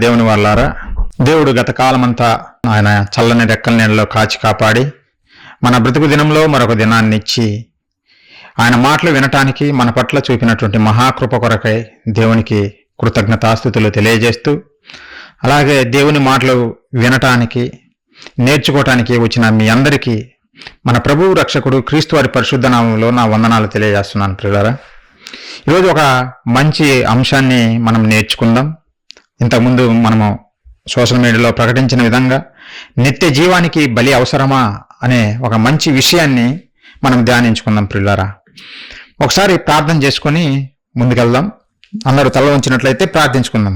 దేవుని వాళ్ళారా, దేవుడు గత కాలమంతా ఆయన చల్లని రెక్కల నీళ్ళలో కాచి కాపాడి మన బ్రతుకు దినంలో మరొక దినాన్ని ఇచ్చి ఆయన మాటలు వినటానికి మన పట్ల చూపినటువంటి మహాకృప కొరకై దేవునికి కృతజ్ఞతాస్తుతులు తెలియజేస్తూ, అలాగే దేవుని మాటలు వినటానికి నేర్చుకోవటానికి వచ్చిన మీ అందరికీ మన ప్రభువు రక్షకుడు క్రీస్తు వారి పరిశుద్ధ నామంలో నా వందనాలు తెలియజేస్తున్నాను. ప్రియులారా, ఈరోజు ఒక మంచి అంశాన్ని మనం నేర్చుకుందాం. ఇంతకుముందు మనము సోషల్ మీడియాలో ప్రకటించిన విధంగా నిత్య జీవానికి బలి అవసరమా అనే ఒక మంచి విషయాన్ని మనం ధ్యానించుకుందాం. ప్రియులారా, ఒకసారి ప్రార్థన చేసుకొని ముందుకెళ్దాం. అందరూ తల వంచినట్లయితే ప్రార్థించుకుందాం.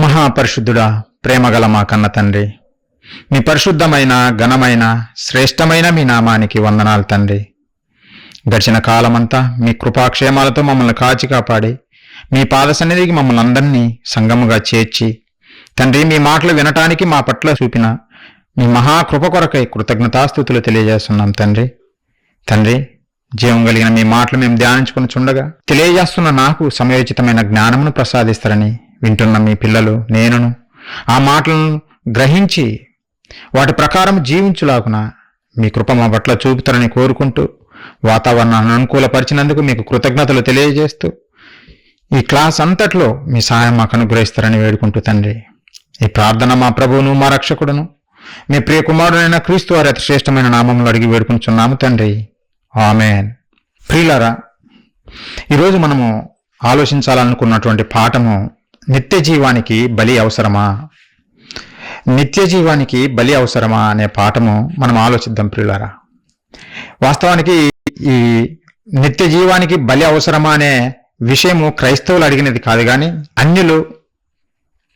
మహాపరిశుద్ధుడా, ప్రేమగల మా కన్న తండ్రి, మీ పరిశుద్ధమైన ఘనమైన శ్రేష్టమైన మీ నామానికి వందనాలు తండ్రి. గడిచిన కాలమంతా మీ కృపాక్షేమాలతో మమ్మల్ని కాచి కాపాడి మీ పాద సన్నిధికి మమ్మల్ని అందరినీ సంగముగా చేర్చి తండ్రి, మీ మాటలు వినటానికి మా పట్ల చూపిన మీ మహాకృప కొరకై కృతజ్ఞతాస్తుతులు తెలియజేస్తున్నాం తండ్రి. తండ్రి, జీవం కలిగిన మీ మాటలు మేము ధ్యానించుకుని చుండగా తెలియజేస్తున్న నాకు సమయోచితమైన జ్ఞానమును ప్రసాదిస్తారని వింటున్న మీ పిల్లలు నేనును ఆ మాటలను గ్రహించి వాటి ప్రకారం జీవించులాగున మీ కృప మా పట్ల చూపుతారని కోరుకుంటూ వాతావరణాన్ని అనుకూలపరిచినందుకు మీకు కృతజ్ఞతలు తెలియజేస్తూ ఈ క్లాస్ అంతట్లో మీ సహాయం మాకు అనుగ్రహిస్తారని వేడుకుంటూ తండ్రి, ఈ ప్రార్థన మా ప్రభువును మా రక్షకుడును మీ ప్రియ కుమారుడైన క్రీస్తు వారి అతి శ్రేష్టమైన నామంలో అడిగి వేడుకుంటున్నాము తండ్రి, ఆమేన్. ప్రియులారా, ఈరోజు మనము ఆలోచించాలనుకున్నటువంటి పాఠము నిత్య జీవానికి బలి అవసరమా. నిత్య జీవానికి బలి అవసరమా అనే పాఠము మనం ఆలోచిద్దాం. ప్రియులారా, వాస్తవానికి ఈ నిత్య జీవానికి బలి అవసరమా అనే విషయము క్రైస్తవులు అడిగినది కాదు, కానీ అన్యులు,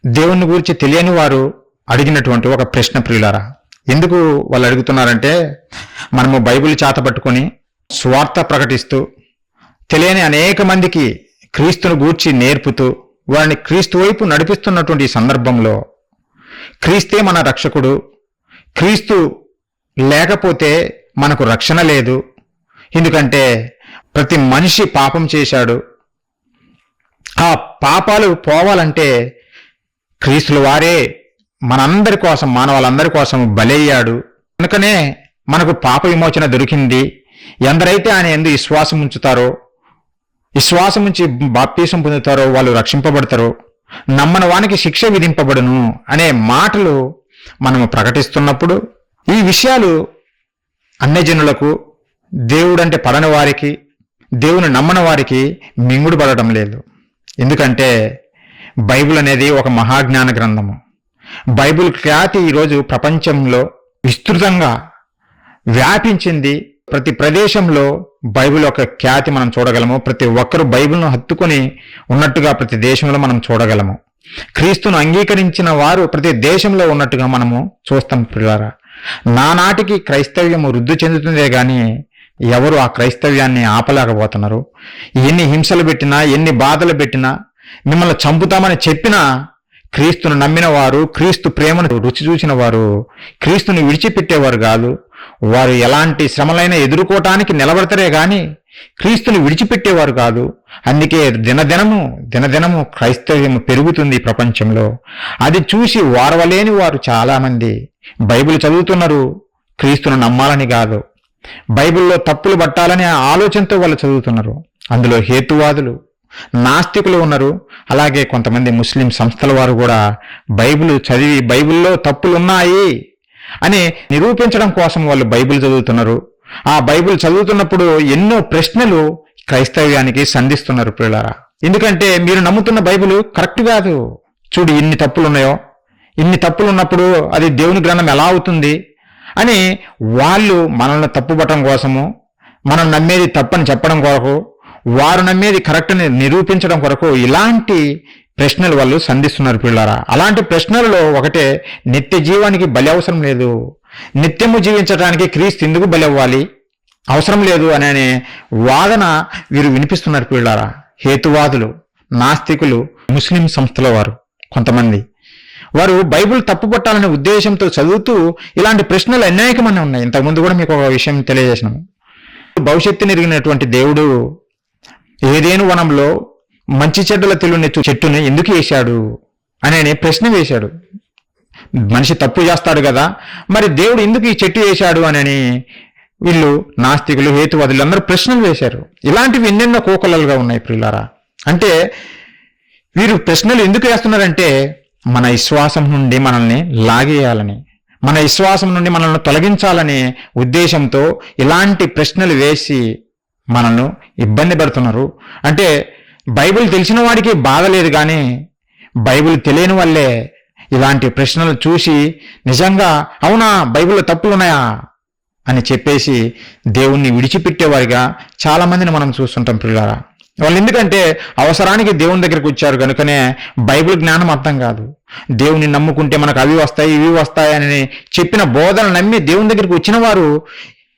దేవుని గురించి తెలియని వారు అడిగినటువంటి ఒక ప్రశ్న. ప్రియులారా, ఎందుకు వాళ్ళు అడుగుతున్నారంటే, మనము బైబిల్ చేతపట్టుకొని స్వార్థ ప్రకటిస్తూ తెలియని అనేక మందికి క్రీస్తును గూర్చి నేర్పుతూ వారిని క్రీస్తు వైపు నడిపిస్తున్నటువంటి ఈ సందర్భంలో క్రీస్తే మన రక్షకుడు, క్రీస్తు లేకపోతే మనకు రక్షణ లేదు, ఎందుకంటే ప్రతి మనిషి పాపం చేశాడు, ఆ పాపాలు పోవాలంటే క్రీస్తుల వారే మనందరి కోసం, మానవాళ్ళందరి కోసం బలయ్యాడు, కనుకనే మనకు పాప విమోచన దొరికింది. ఎందరైతే ఆయన యందు విశ్వాసం ఉంచుతారో, విశ్వాసం ఉంచి బాప్తీసం పొందుతారో వాళ్ళు రక్షింపబడతారో, నమ్మని వానికి శిక్ష విధింపబడును అనే మాటలు మనము ప్రకటిస్తున్నప్పుడు ఈ విషయాలు అన్యజనులకు, దేవుడంటే పడని వారికి, దేవుని నమ్మని వారికి మింగుడు పడటం లేదు. ఎందుకంటే బైబిల్ అనేది ఒక మహాజ్ఞాన గ్రంథము. బైబిల్ ఖ్యాతి ఈరోజు ప్రపంచంలో విస్తృతంగా వ్యాపించింది. ప్రతి ప్రదేశంలో బైబిల్ ఒక ఖ్యాతి మనం చూడగలము. ప్రతి ఒక్కరు బైబిల్ను హత్తుకొని ఉన్నట్టుగా ప్రతి దేశంలో మనం చూడగలము. క్రీస్తును అంగీకరించిన వారు ప్రతి దేశంలో ఉన్నట్టుగా మనము చూస్తాం. పిల్లారా, నానాటికి క్రైస్తవ్యము వృద్ధి చెందుతుందే కానీ ఎవరు ఆ క్రైస్తవ్యాన్ని ఆపలేకపోతున్నారు. ఎన్ని హింసలు పెట్టినా, ఎన్ని బాధలు పెట్టినా, మిమ్మల్ని చంపుతామని చెప్పినా క్రీస్తును నమ్మిన వారు, క్రీస్తు ప్రేమను రుచి చూసిన వారు క్రీస్తుని విడిచిపెట్టేవారు కాదు. వారు ఎలాంటి శ్రమలైనా ఎదుర్కోవటానికి నిలబడతారే కానీ క్రీస్తుని విడిచిపెట్టేవారు కాదు. అందుకే దినదినము క్రైస్తవ్యం పెరుగుతుంది ప్రపంచంలో. అది చూసి వారవలేని వారు చాలామంది బైబిల్ చదువుతున్నారు, క్రీస్తును నమ్మాలని కాదు, బైబిల్లో తప్పులు పట్టాలనే ఆలోచనతో వాళ్ళు చదువుతున్నారు. అందులో హేతువాదులు, నాస్తికులు ఉన్నారు. అలాగే కొంతమంది ముస్లిం సంస్థల వారు కూడా బైబిల్ చదివి బైబిల్లో తప్పులున్నాయి అని నిరూపించడం కోసం వాళ్ళు బైబిల్ చదువుతున్నారు. ఆ బైబిల్ చదువుతున్నప్పుడు ఎన్నో ప్రశ్నలు క్రైస్తవ్యానికి సంధిస్తున్నారు. పిల్లారా, ఎందుకంటే మీరు నమ్ముతున్న బైబిల్ కరెక్ట్ కాదు. చూడు, ఇన్ని తప్పులు ఉన్నాయో, ఇన్ని తప్పులు ఉన్నప్పుడు అది దేవుని గ్రంథం ఎలా అవుతుంది అని వాళ్ళు మనల్ని తప్పుపట్టడం కోసము, మనం నమ్మేది తప్పని చెప్పడం కొరకు, వారు నమ్మేది కరెక్ట్ అని నిరూపించడం కొరకు ఇలాంటి ప్రశ్నలు వాళ్ళు సంధిస్తున్నారు. పిల్లారా, అలాంటి ప్రశ్నలలో ఒకటే, నిత్య జీవానికి బలి అవసరం లేదు, నిత్యము జీవించడానికి క్రీస్తు ఎందుకు బలి అవ్వాలి, అవసరం లేదు అనే వాదన వీరు వినిపిస్తున్నారు. పిల్లారా, హేతువాదులు, నాస్తికులు, ముస్లిం సంస్థల వారు కొంతమంది వారు బైబిల్ తప్పుపట్టాలనే ఉద్దేశంతో చదువుతూ ఇలాంటి ప్రశ్నలు అనేకమంది ఉన్నాయి. ఇంతకుముందు కూడా మీకు ఒక విషయం తెలియజేసినాము. భవిష్యత్తుని ఎరిగినటువంటి దేవుడు ఏదేను వనంలో మంచి చెడ్డల తెలియని చెట్టుని ఎందుకు వేశాడు అని ప్రశ్న వేశాడు. మనిషి తప్పు చేస్తాడు కదా, మరి దేవుడు ఎందుకు ఈ చెట్టు వేశాడు అని వీళ్ళు నాస్తికులు, హేతువాదులు అందరూ ప్రశ్నలు వేశారు. ఇలాంటివి ఎన్నెన్నో కోకొల్లలుగా ఉన్నాయి ప్రియులారా. అంటే వీరు ప్రశ్నలు ఎందుకు వేస్తున్నారంటే మన విశ్వాసం నుండి మనల్ని లాగేయాలని, మన విశ్వాసం నుండి మనల్ని తొలగించాలనే ఉద్దేశంతో ఇలాంటి ప్రశ్నలు వేసి మనల్ని ఇబ్బంది పెడుతున్నారు. అంటే బైబిల్ తెలిసిన వాడికి బాధ లేదు, కానీ బైబిల్ తెలియని వాళ్ళే ఇలాంటి ప్రశ్నలు చూసి నిజంగా అవునా బైబిల్లో తప్పులు ఉన్నాయా అని చెప్పేసి దేవుణ్ణి విడిచిపెట్టేవారిగా చాలా మందిని మనం చూస్తుంటాం పిల్లారా. వాళ్ళు ఎందుకంటే అవసరానికి దేవుని దగ్గరికి వచ్చారు కనుకనే బైబిల్ జ్ఞానం అర్థం కాదు. దేవుని నమ్ముకుంటే మనకు అవి వస్తాయి ఇవి వస్తాయి అని చెప్పిన బోధనలు నమ్మి దేవుని దగ్గరికి వచ్చిన వారు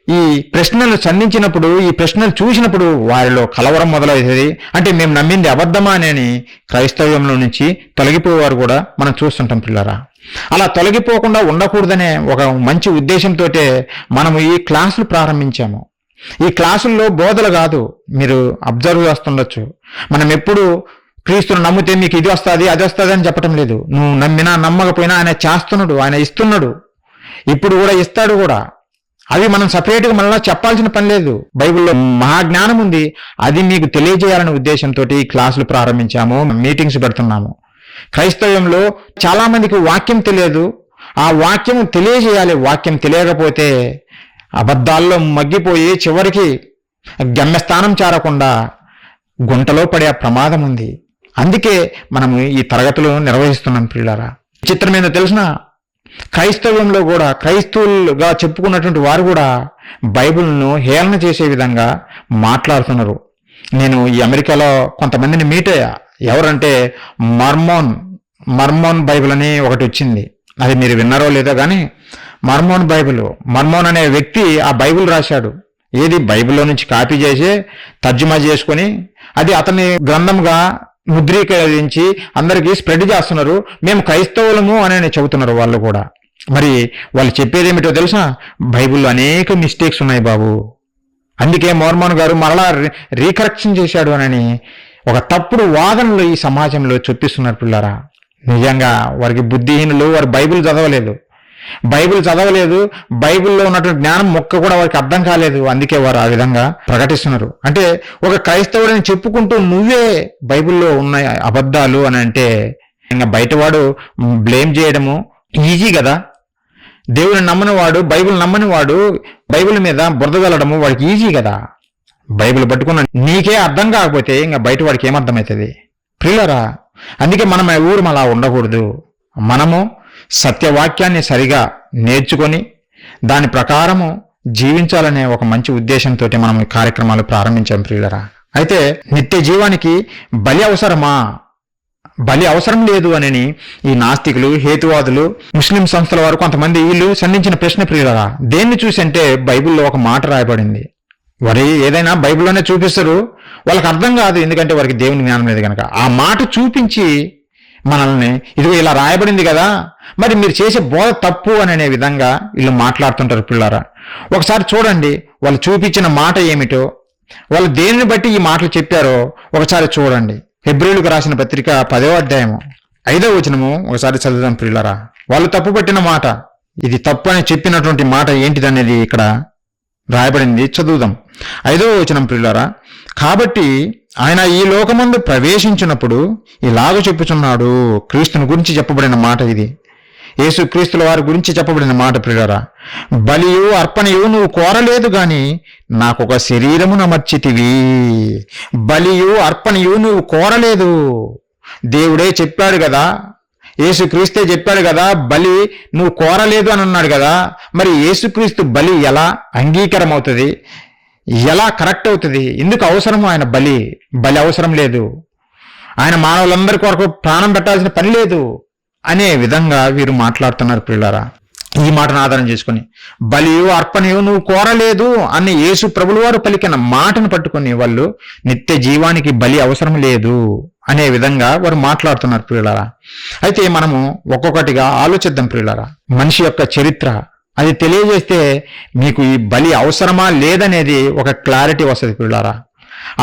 ఈ ప్రశ్నలు సంధించినప్పుడు, ఈ ప్రశ్నలు చూసినప్పుడు వారిలో కలవరం మొదలవుతుంది. అంటే మేము నమ్మింది అబద్ధమా అని క్రైస్తవ్యంలో నుంచి తొలగిపోయేవారు కూడా మనం చూస్తుంటాం పిల్లరా. అలా తొలగిపోకుండా ఉండకూడదనే ఒక మంచి ఉద్దేశంతో మనము ఈ క్లాసులు ప్రారంభించాము. ఈ క్లాసుల్లో బోధలు కాదు, మీరు అబ్జర్వ్ చేస్తుండొచ్చు. మనం ఎప్పుడు క్రీస్తును నమ్మితే మీకు ఇది వస్తుంది అది వస్తుంది అని చెప్పటం లేదు. నువ్వు నమ్మినా నమ్మకపోయినా ఆయన చేస్తున్నాడు, ఆయన ఇస్తున్నాడు, ఇప్పుడు కూడా ఇస్తాడు కూడా. అవి మనం సపరేట్గా మనలో చెప్పాల్సిన పని లేదు. బైబిల్లో మహాజ్ఞానం ఉంది, అది మీకు తెలియజేయాలనే ఉద్దేశంతో ఈ క్లాసులు ప్రారంభించాము, మీటింగ్స్ పెడుతున్నాము. క్రైస్తవ్యంలో చాలా మందికి వాక్యం తెలియదు, ఆ వాక్యం తెలియజేయాలి. వాక్యం తెలియకపోతే అబద్ధాల్లో మగ్గిపోయి చివరికి గమ్యస్థానం చేరకుండా గుంటలో పడే ప్రమాదం ఉంది. అందుకే మనము ఈ తరగతులు నిర్వహిస్తున్నాం పిల్లారా. చిత్రం ఏందో తెలిసిన క్రైస్తవ్యంలో కూడా క్రైస్తవులుగా చెప్పుకున్నటువంటి వారు కూడా బైబిల్ను హేళన చేసే విధంగా మాట్లాడుతున్నారు. నేను ఈ అమెరికాలో కొంతమందిని మీట్ అయ్యా. ఎవరంటే మర్మోన్ బైబిల్ అని ఒకటి వచ్చింది. అది మీరు విన్నారో లేదో కానీ మర్మోన్ అనే వ్యక్తి ఆ బైబిల్ రాశాడు. ఏది బైబిల్లో నుంచి కాపీ చేసి తర్జుమా చేసుకొని అది అతని గ్రంథంగా ముద్రీకరించి అందరికీ స్ప్రెడ్ చేస్తున్నారు. మేము క్రైస్తవులము అని చెబుతున్నారు వాళ్ళు కూడా. మరి వాళ్ళు చెప్పేది ఏమిటో తెలుసా, బైబిల్లో అనేక మిస్టేక్స్ ఉన్నాయి బాబు, అందుకే మోర్మోన్ గారు మరలా రీకరెక్షన్ చేశాడు అని ఒక తప్పుడు వాదనలు ఈ సమాజంలో చూపిస్తున్నారు పిల్లారా. నిజంగా వారికి బుద్ధిహీనులు, వారు బైబిల్ చదవలేదు, బైబిల్లో ఉన్నటువంటి జ్ఞానం మొక్క కూడా వారికి అర్థం కాలేదు. అందుకే వారు ఆ విధంగా ప్రకటిస్తున్నారు. అంటే ఒక క్రైస్తవుడని చెప్పుకుంటూ నువ్వే బైబిల్లో ఉన్నాయి అబద్ధాలు అని అంటే ఇంకా బయటవాడు బ్లేమ్ చేయడము ఈజీ కదా. దేవుని నమ్మని వాడు, బైబిల్ నమ్మని వాడు బైబిల్ మీద బురద చల్లడము వాడికి ఈజీ కదా. బైబిల్ పట్టుకున్న నీకే అర్థం కాకపోతే ఇంకా బయట వాడికి ఏమర్థమవుతుంది ప్రియులరా. అందుకే మనం ఊరు అలా ఉండకూడదు. మనము సత్యవాక్యాన్ని సరిగా నేర్చుకొని దాని ప్రకారము జీవించాలనే ఒక మంచి ఉద్దేశంతో మనం ఈ కార్యక్రమాలు ప్రారంభించాం ప్రియులరా. అయితే నిత్య జీవానికి బలి అవసరమా, బలి అవసరం లేదు అని ఈ నాస్తికులు, హేతువాదులు, ముస్లిం సంస్థల వారు కొంతమంది వీళ్ళు సంధించిన ప్రశ్న ప్రియులరా. దేన్ని చూసి అంటే బైబిల్లో ఒక మాట రాయబడింది. వారి ఏదైనా బైబిల్లోనే చూపిస్తారు, వాళ్ళకి అర్థం కాదు, ఎందుకంటే వారికి దేవుని జ్ఞానం లేదు కనుక. ఆ మాట చూపించి మనల్ని ఇదిగో ఇలా రాయబడింది కదా, మరి మీరు చేసే బోధ తప్పు అనే విధంగా వీళ్ళు మాట్లాడుతుంటారు పిల్లారా. ఒకసారి చూడండి వాళ్ళు చూపించిన మాట ఏమిటో, వాళ్ళు దేనిని బట్టి ఈ మాటలు చెప్పారో ఒకసారి చూడండి. హెబ్రీయులకు రాసిన పత్రిక 10వ అధ్యాయము 5వ వచనము ఒకసారి చదువుదాం పిల్లారా. వాళ్ళు తప్పు పట్టిన మాట, ఇది తప్పు అని చెప్పినటువంటి మాట ఏంటిదనేది ఇక్కడ రాయబడింది, చదువుదాం. 5వ వచనం పిల్లారా. కాబట్టి ఆయన ఈ లోకమందు ప్రవేశించినప్పుడు ఇలాగ చెప్పుచున్నాడు. క్రీస్తుని గురించి చెప్పబడిన మాట ఇది, యేసు క్రీస్తుల వారి గురించి చెప్పబడిన మాట ప్రియులారా. బలియు అర్పణయు నువ్వు కోరలేదు గాని నాకొక శరీరమును అమర్చితివి. బలియు అర్పణయు నువ్వు కోరలేదు, దేవుడే చెప్పాడు కదా, యేసుక్రీస్తే చెప్పాడు కదా, బలి నువ్వు కోరలేదు అని అన్నాడు కదా. మరి యేసుక్రీస్తు బలి ఎలా అంగీకారం అవుతుంది, ఎలా కరెక్ట్ అవుతుంది? ఎందుకు అవసరము ఆయన బలి అవసరం లేదు, ఆయన మానవులందరి కొరకు ప్రాణం పెట్టాల్సిన పని లేదు అనే విధంగా వీరు మాట్లాడుతున్నారు పిల్లారా. ఈ మాటను ఆధారం చేసుకుని బలియు అర్పణయు నువ్వు కోరలేదు అని యేసు ప్రభుల వారు పలికిన మాటను పట్టుకుని వాళ్ళు నిత్య జీవానికి బలి అవసరం లేదు అనే విధంగా వారు మాట్లాడుతున్నారు ప్రియులారా. అయితే మనము ఒక్కొక్కటిగా ఆలోచిద్దాం ప్రియులారా. మనిషి యొక్క చరిత్ర అది తెలియజేస్తే మీకు ఈ బలి అవసరమా లేదనేది ఒక క్లారిటీ వస్తుంది ప్రియులారా.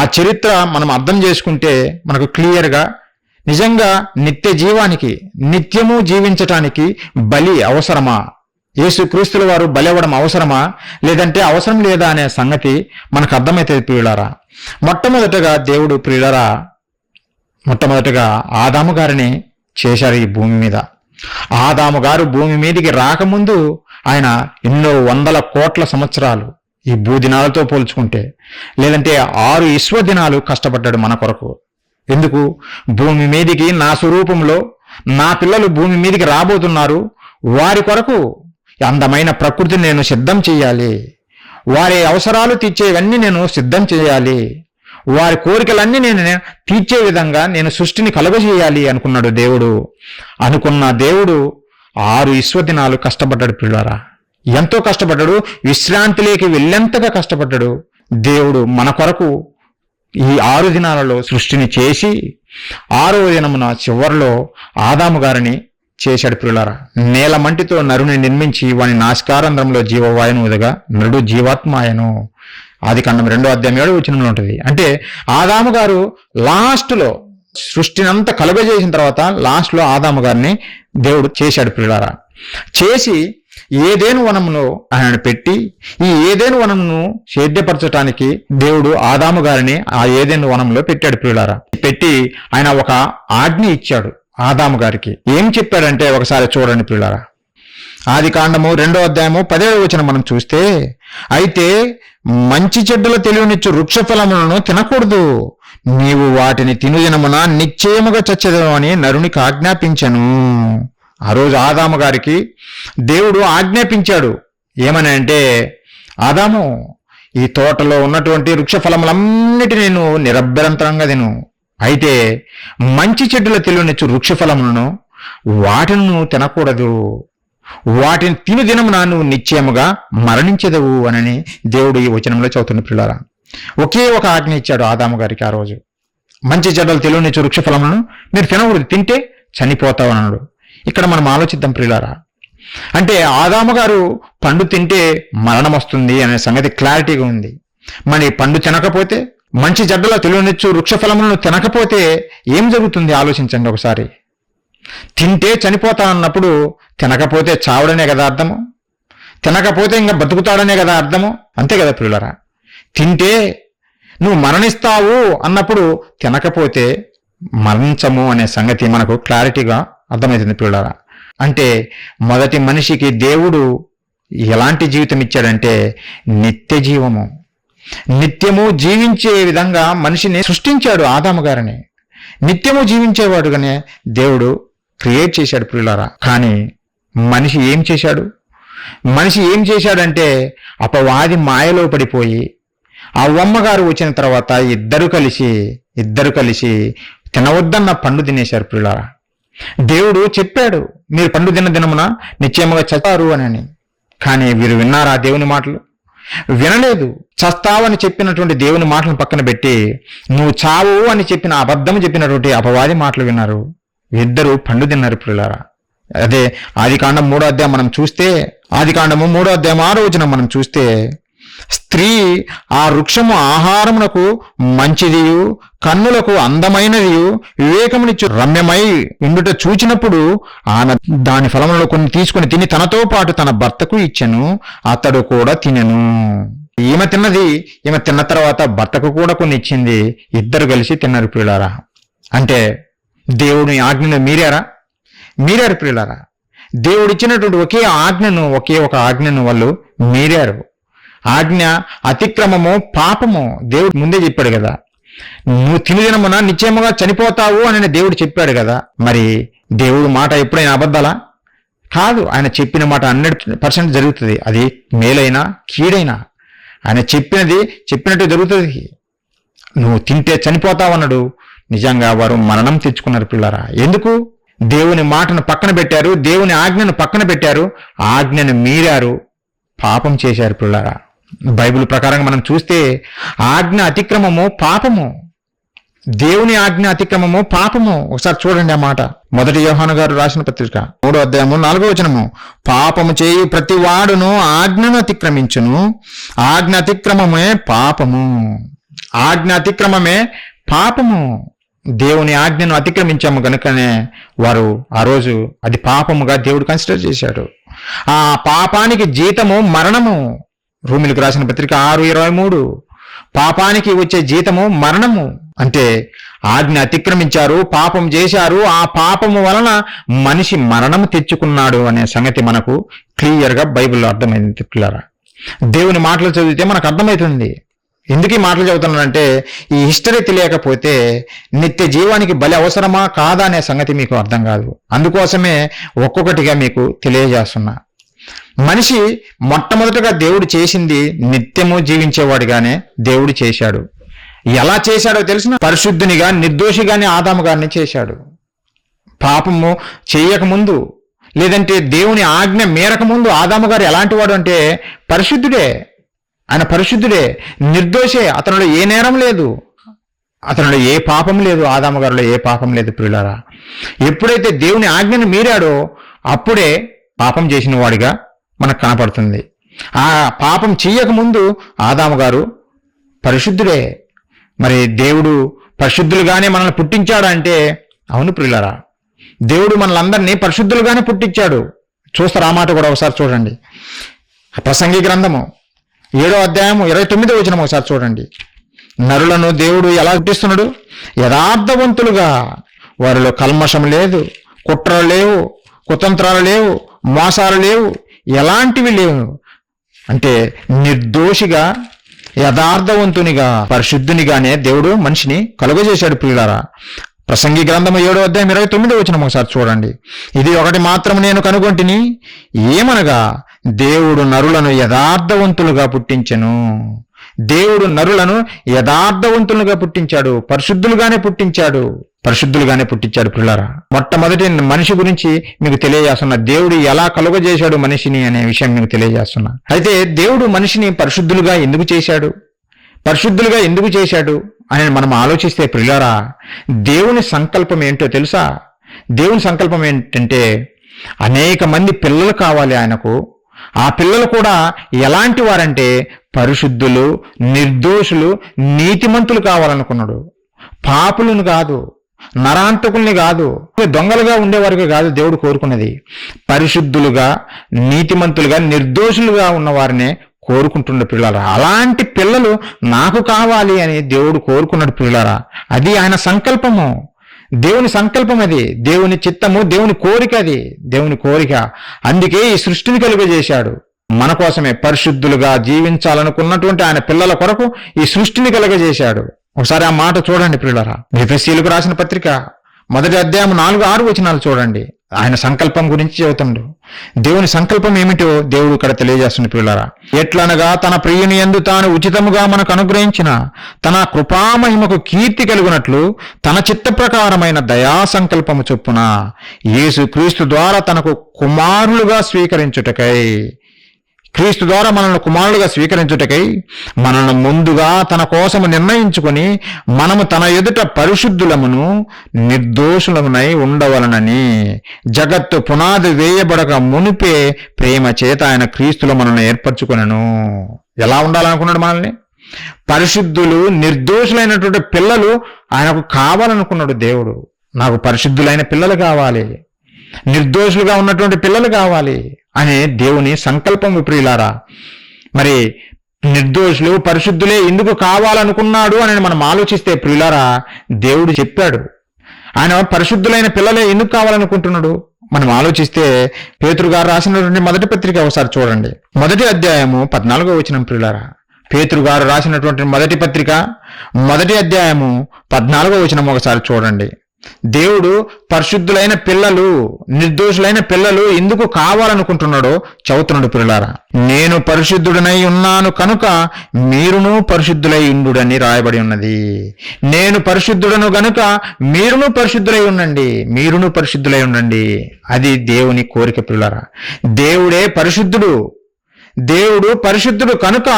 ఆ చరిత్ర మనం అర్థం చేసుకుంటే మనకు క్లియర్గా నిజంగా నిత్య జీవానికి, నిత్యము జీవించటానికి బలి అవసరమా? యేసుక్రీస్తుల వారు బలి అవ్వడం అవసరమా, లేదంటే అవసరం లేదా అనే సంగతి మనకు అర్థమైతే ప్రియులారా. మొట్టమొదటగా ఆదాము గారిని చేశారు ఈ భూమి మీద. ఆదాము గారు భూమి మీదికి రాకముందు ఆయన ఎన్నో వందల కోట్ల సంవత్సరాలు ఈ భూదినాలతో పోల్చుకుంటే, లేదంటే 6 విశ్వదినాలు కష్టపడ్డాడు మన కొరకు. ఎందుకు? భూమి మీదికి నా స్వరూపంలో నా పిల్లలు భూమి మీదికి రాబోతున్నారు, వారి కొరకు అందమైన ప్రకృతిని నేను సిద్ధం చేయాలి, వారి అవసరాలు తీర్చేవన్నీ నేను సిద్ధం చేయాలి, వారి కోరికలన్నీ నేను తీర్చే విధంగా నేను సృష్టిని కలుగజేయాలి అనుకున్నాడు దేవుడు. అనుకున్న దేవుడు 6 విశ్వదినాలు కష్టపడ్డాడు పిల్లారా. ఎంతో కష్టపడ్డాడు, విశ్రాంతిలోకి వెళ్ళేంతగా కష్టపడ్డాడు. దేవుడు మన కొరకు ఈ 6 దినాలలో సృష్టిని చేసి 6వ దినమున చివరిలో ఆదాము గారిని చేశాడు పిల్లారా. నేల మంటితో నరుని నిర్మించి వాని నాసికారంధ్రంలో జీవవాయును ఉదగా నరుడు జీవాత్మాయను. ఆదికాండం 2వ అధ్యాయం 7వ వచనంలో ఉంటుంది. అంటే ఆదాము గారు లాస్ట్లో సృష్టిని అంతా కలుగజేసిన తర్వాత లాస్ట్లో ఆదాము గారిని దేవుడు చేశాడు పిల్లారా. చేసి ఏదేను వనమును ఆయన పెట్టి, ఈ ఏదేను వనమును సేద్యపరచడానికి దేవుడు ఆదాము గారిని ఆ ఏదేను వనంలో పెట్టాడు పిల్లారా. పెట్టి ఆయన ఒక ఆజ్ఞ ఇచ్చాడు ఆదాము గారికి. ఏం చెప్పాడంటే ఒకసారి చూడండి పిల్లారా. ఆదికాండము 2వ అధ్యాయము 10వ వచనం మనం చూస్తే, అయితే మంచి చెడ్డల తెలివినిచ్చు వృక్ష ఫలములను తినకూడదు, నీవు వాటిని తినుదినమున నిశ్చయముగా చచ్చెదవు అని నరునికి ఆజ్ఞాపించెను. ఆ రోజు ఆదాము గారికి దేవుడు ఆజ్ఞాపించాడు. ఏమని అంటే, ఆదాము, ఈ తోటలో ఉన్నటువంటి వృక్ష ఫలములన్నిటినీ నేను నిరభ్యంతరంగా తిను, అయితే మంచి చెడ్డల తెలివినిచ్చు వృక్ష ఫలములను వాటిని నువ్వు తినకూడదు, వాటిని తిను దినమున నువ్వు నిశ్చయముగా మరణించెదవు అని దేవుడు ఈ వచనంలో చదువుతున్న పిల్లారా. ఒకే ఒక ఆజ్ఞ ఇచ్చాడు ఆదాము గారికి ఆ రోజు. మంచి చెడ్డలు తెలివినిచ్చు వృక్ష ఫలములను మీరు తినకూడదు, తింటే చనిపోతావు అన్నాడు. ఇక్కడ మనం ఆలోచిద్దాం ప్రియులారా. అంటే ఆదాము గారు పండు తింటే మరణం వస్తుంది అనే సంగతి క్లారిటీగా ఉంది. మరి పండు తినకపోతే, మంచి చెడ్డల తెలివినిచ్చు వృక్ష ఫలములను తినకపోతే ఏం జరుగుతుంది ఆలోచించండి ఒకసారి. తింటే చనిపోతా అన్నప్పుడు తినకపోతే చావడనే కదా అర్థము, తినకపోతే ఇంకా బతుకుతాడనే కదా అర్థము, అంతే కదా ప్రియులారా. తింటే నువ్వు మరణిస్తావు అన్నప్పుడు తినకపోతే మరణించము అనే సంగతి మనకు క్లారిటీగా అర్థమవుతుంది పిల్లారా. అంటే మొదటి మనిషికి దేవుడు ఎలాంటి జీవితం ఇచ్చాడంటే నిత్య జీవము, నిత్యము జీవించే విధంగా మనిషిని సృష్టించాడు ఆదాము గారిని. నిత్యము జీవించేవాడుగానే దేవుడు క్రియేట్ చేశాడు పిల్లారా. కానీ మనిషి ఏం చేశాడంటే అపవాది మాయలో పడిపోయి ఆ అమ్మగారు వచ్చిన తర్వాత ఇద్దరు కలిసి తినవద్దన్న పండు తినేశారు పిల్లారా. దేవుడు చెప్పాడు, మీరు పండు తిన్న దినమున నిశ్చయముగా చస్తారు అని. కానీ వీరు విన్నారా దేవుని మాటలు? వినలేదు. చస్తావని చెప్పినటువంటి దేవుని మాటలను పక్కన పెట్టి నువ్వు చావు అని చెప్పిన అబద్ధం చెప్పినటువంటి అపవాది మాటలు విన్నారు. ఇద్దరు పండు తిన్నారు పిల్లారా. అదే ఆదికాండం 3వ అధ్యాయం మనం చూస్తే, ఆదికాండము 3వ అధ్యాయం 6వ వచనం మనం చూస్తే, స్త్రీ ఆ వృక్షము ఆహారమునకు మంచిదియు కన్నులకు అందమైనదియు వివేకమునిచ్చు రమ్యమై ఉండుట చూచినప్పుడు ఆమె దాని ఫలములను కొన్ని తీసుకుని తిని తనతో పాటు తన భర్తకు ఇచ్చెను, అతడు కూడా తినెను. ఈమె తిన్న తర్వాత భర్తకు కూడా కొన్ని ఇచ్చింది, ఇద్దరు కలిసి తిన్నారు ప్రియులారా. అంటే దేవుని ఆజ్ఞను మీరారు ప్రియులారా. దేవుడు ఇచ్చినటువంటి ఒకే ఒక ఆజ్ఞను వాళ్ళు మీరారు. ఆజ్ఞ అతిక్రమము పాపము. దేవుడు ముందే చెప్పాడు కదా, నువ్వు తినుదినమున నిశ్చయముగా చనిపోతావు అని దేవుడు చెప్పాడు కదా. మరి దేవుడు మాట ఎప్పుడైనా అబద్ధాలా? కాదు. ఆయన చెప్పిన మాట 100% జరుగుతుంది. అది మేలైనా కీడైనా ఆయన చెప్పినట్టు జరుగుతుంది. నువ్వు తింటే చనిపోతావు అన్నాడు. నిజంగా వారు మరణం తెచ్చుకున్నారు పిల్లారా. ఎందుకు? దేవుని మాటను పక్కన పెట్టారు, దేవుని ఆజ్ఞను పక్కన పెట్టారు, ఆజ్ఞను మీరారు, పాపం చేశారు పిల్లారా. బైబిల్ ప్రకారంగా మనం చూస్తే ఆజ్ఞ అతిక్రమము పాపము, దేవుని ఆజ్ఞ అతిక్రమము పాపము. ఒకసారి చూడండి ఆ మాట. 1 యోహాను గారు రాసిన పత్రిక 3వ అధ్యాయము 4వ వచనము, పాపము చేయు ప్రతి వాడును ఆజ్ఞను అతిక్రమించును, ఆజ్ఞ అతిక్రమమే పాపము. ఆజ్ఞ అతిక్రమమే పాపము. దేవుని ఆజ్ఞను అతిక్రమించాము కనుకనే వారు ఆ రోజు అది పాపముగా దేవుడు కన్సిడర్ చేశాడు. ఆ పాపానికి జీతము మరణము. రోమీయులకు రాసిన పత్రిక 6:23. పాపానికి వచ్చే జీతము మరణము. అంటే ఆజ్ఞ అతిక్రమించారు, పాపం చేశారు, ఆ పాపము వలన మనిషి మరణము తెచ్చుకున్నాడు అనే సంగతి మనకు క్లియర్గా బైబిల్లో అర్థమైంది పిల్లరా. దేవుని మాటలు చదివితే మనకు అర్థమవుతుంది. ఎందుకు ఈ మాటలు చదువుతున్నానంటే, ఈ హిస్టరీ తెలియకపోతే నిత్య జీవానికి బలి అవసరమా కాదా అనే సంగతి మీకు అర్థం కాదు. అందుకోసమే ఒక్కొక్కటిగా మీకు తెలియజేస్తున్నా. మనిషి మొట్టమొదటగా దేవుడు చేసింది నిత్యము జీవించేవాడిగానే దేవుడు చేశాడు. ఎలా చేశాడో తెలిసిన పరిశుద్ధునిగా, నిర్దోషిగానే ఆదాము గారిని చేశాడు. పాపము చేయకముందు, లేదంటే దేవుని ఆజ్ఞ మేరకముందు ఆదాము గారు ఎలాంటి వాడు అంటే పరిశుద్ధుడే. ఆయన పరిశుద్ధుడే, నిర్దోషే. అతనిలో ఏ నేరం లేదు, అతనిలో ఏ పాపం లేదు. ఆదాము గారిలో ఏ పాపం లేదు ప్రియులారా. ఎప్పుడైతే దేవుని ఆజ్ఞను మీరాడో అప్పుడే పాపం చేసిన వాడిగా మనకు కనపడుతుంది. ఆ పాపం చెయ్యకముందు ఆదాము గారు పరిశుద్ధుడే. మరి దేవుడు పరిశుద్ధులుగానే మనల్ని పుట్టించాడంటే అవును ప్రియులారా, దేవుడు మనలందరినీ పరిశుద్ధులుగానే పుట్టించాడు. చూస్తారు ఆ మాట కూడా ఒకసారి చూడండి. ప్రసంగి గ్రంథము 7వ అధ్యాయము 29వ వచనం ఒకసారి చూడండి. నరులను దేవుడు ఎలా పుట్టిస్తున్నాడు? యథార్థవంతులుగా, వారిలో కల్మషం లేదు, కుట్రలు లేవు, కుతంత్రాలు లేవు, మోసాలు లేవు, ఎలాంటివి లేవు. అంటే నిర్దోషిగా, యథార్థవంతునిగా, పరిశుద్ధునిగానే దేవుడు మనిషిని కలుగజేశాడు ప్రియులారా. ప్రసంగి గ్రంథము 7వ అధ్యాయం 29వ వచనం ఒకసారి చూడండి. ఇది ఒకటి మాత్రం నేను కనుగొంటిని, ఏమనగా దేవుడు నరులను యథార్థవంతులుగా పుట్టించెను. దేవుడు నరులను యథార్థవంతులుగా పుట్టించాడు, పరిశుద్ధులుగానే పుట్టించాడు, పరిశుద్ధులుగానే పుట్టించాడు పిల్లరా. మొట్టమొదటి మనిషి గురించి మీకు తెలియజేస్తున్నా, దేవుడు ఎలా కలుగజేశాడు మనిషిని అనే విషయం మీకు తెలియజేస్తున్నా. అయితే దేవుడు మనిషిని పరిశుద్ధులుగా ఎందుకు చేశాడు, పరిశుద్ధులుగా ఎందుకు చేశాడు అని మనం ఆలోచిస్తే ప్రియులారా, దేవుని సంకల్పం ఏంటో తెలుసా? దేవుని సంకల్పం ఏంటంటే అనేక మంది పిల్లలు కావాలి ఆయనకు. ఆ పిల్లలు కూడా ఎలాంటి వారంటే పరిశుద్ధులు, నిర్దోషులు, నీతిమంతులు కావాలనుకున్నాడు. పాపులను కాదు, నరాంతకుల్ని కాదు, దొంగలుగా ఉండేవారికి కాదు దేవుడు కోరుకున్నది. పరిశుద్ధులుగా, నీతిమంతులుగా, నిర్దోషులుగా ఉన్న వారినే కోరుకుంటుండే పిల్లరా. అలాంటి పిల్లలు నాకు కావాలి అని దేవుడు కోరుకున్నాడు పిల్లరా. అది ఆయన సంకల్పము, దేవుని సంకల్పం, అది దేవుని చిత్తము, దేవుని కోరిక, అది దేవుని కోరిక. అందుకే ఈ సృష్టిని కలుగజేశాడు మన కోసమే. పరిశుద్ధులుగా జీవించాలనుకున్నటువంటి ఆయన పిల్లల కొరకు ఈ సృష్టిని కలుగజేశాడు. ఒకసారి ఆ మాట చూడండి ప్రియులారా. ఎఫెసీయులకు రాసిన పత్రిక 1వ అధ్యాయం 4-6 వచనాలు చూడండి. ఆయన సంకల్పం గురించి చెబుతుండు. దేవుని సంకల్పం ఏమిటో దేవుడు ఇక్కడ తెలియజేస్తుంది ప్రియులారా. ఎట్లనగా తన ప్రియుని యందు తాను ఉచితముగా మనకు అనుగ్రహించిన తన కృపామహిమకు కీర్తి కలుగునట్లు తన చిత్త ప్రకారమైన దయా సంకల్పము చొప్పున యేసు క్రీస్తు ద్వారా తనకు కుమారులుగా స్వీకరించుటకై, క్రీస్తు ద్వారా మనల్ని కుమారులుగా స్వీకరించుటకై మనల్ని ముందుగా తన కోసము నిర్ణయించుకొని మనము తన ఎదుట పరిశుద్ధులమును నిర్దోషులమునై ఉండవలనని జగత్తు పునాది వేయబడక మునిపే ప్రేమ చేత ఆయన క్రీస్తులో మనల్ని ఏర్పరచుకొనెను. ఎలా ఉండాలనుకున్నాడు మనల్ని? పరిశుద్ధులు, నిర్దోషులైనటువంటి పిల్లలు ఆయనకు కావాలనుకున్నాడు దేవుడు. నాకు పరిశుద్ధులైన పిల్లలు కావాలి, నిర్దోషులుగా ఉన్నటువంటి పిల్లలు కావాలి అనే దేవుని సంకల్పం ప్రియులారా. మరి నిర్దోషులు, పరిశుద్ధులే ఎందుకు కావాలనుకున్నాడు అని మనం ఆలోచిస్తే ప్రియులారా, దేవుడు చెప్పాడు. ఆయన పరిశుద్ధులైన పిల్లలే ఎందుకు కావాలనుకుంటున్నాడు మనం ఆలోచిస్తే, పేతురు గారు రాసినటువంటి మొదటి పత్రిక ఒకసారి చూడండి. 1వ అధ్యాయము 14వ వచనం ప్రియులారా. పేతురు గారు రాసినటువంటి మొదటి పత్రిక 1వ అధ్యాయము 14వ వచనం ఒకసారి చూడండి. దేవుడు పరిశుద్ధులైన పిల్లలు, నిర్దోషులైన పిల్లలు ఎందుకు కావాలనుకుంటున్నాడో చదువుతున్నాడు పిల్లలారా. నేను పరిశుద్ధుడనై ఉన్నాను కనుక మీరును పరిశుద్ధులై ఉండుడని రాయబడి ఉన్నది. నేను పరిశుద్ధుడను గనుక మీరును పరిశుద్ధులై ఉండండి, మీరును పరిశుద్ధులై ఉండండి. అది దేవుని కోరిక పిల్లలారా. దేవుడే పరిశుద్ధుడు, దేవుడు పరిశుద్ధుడు కనుక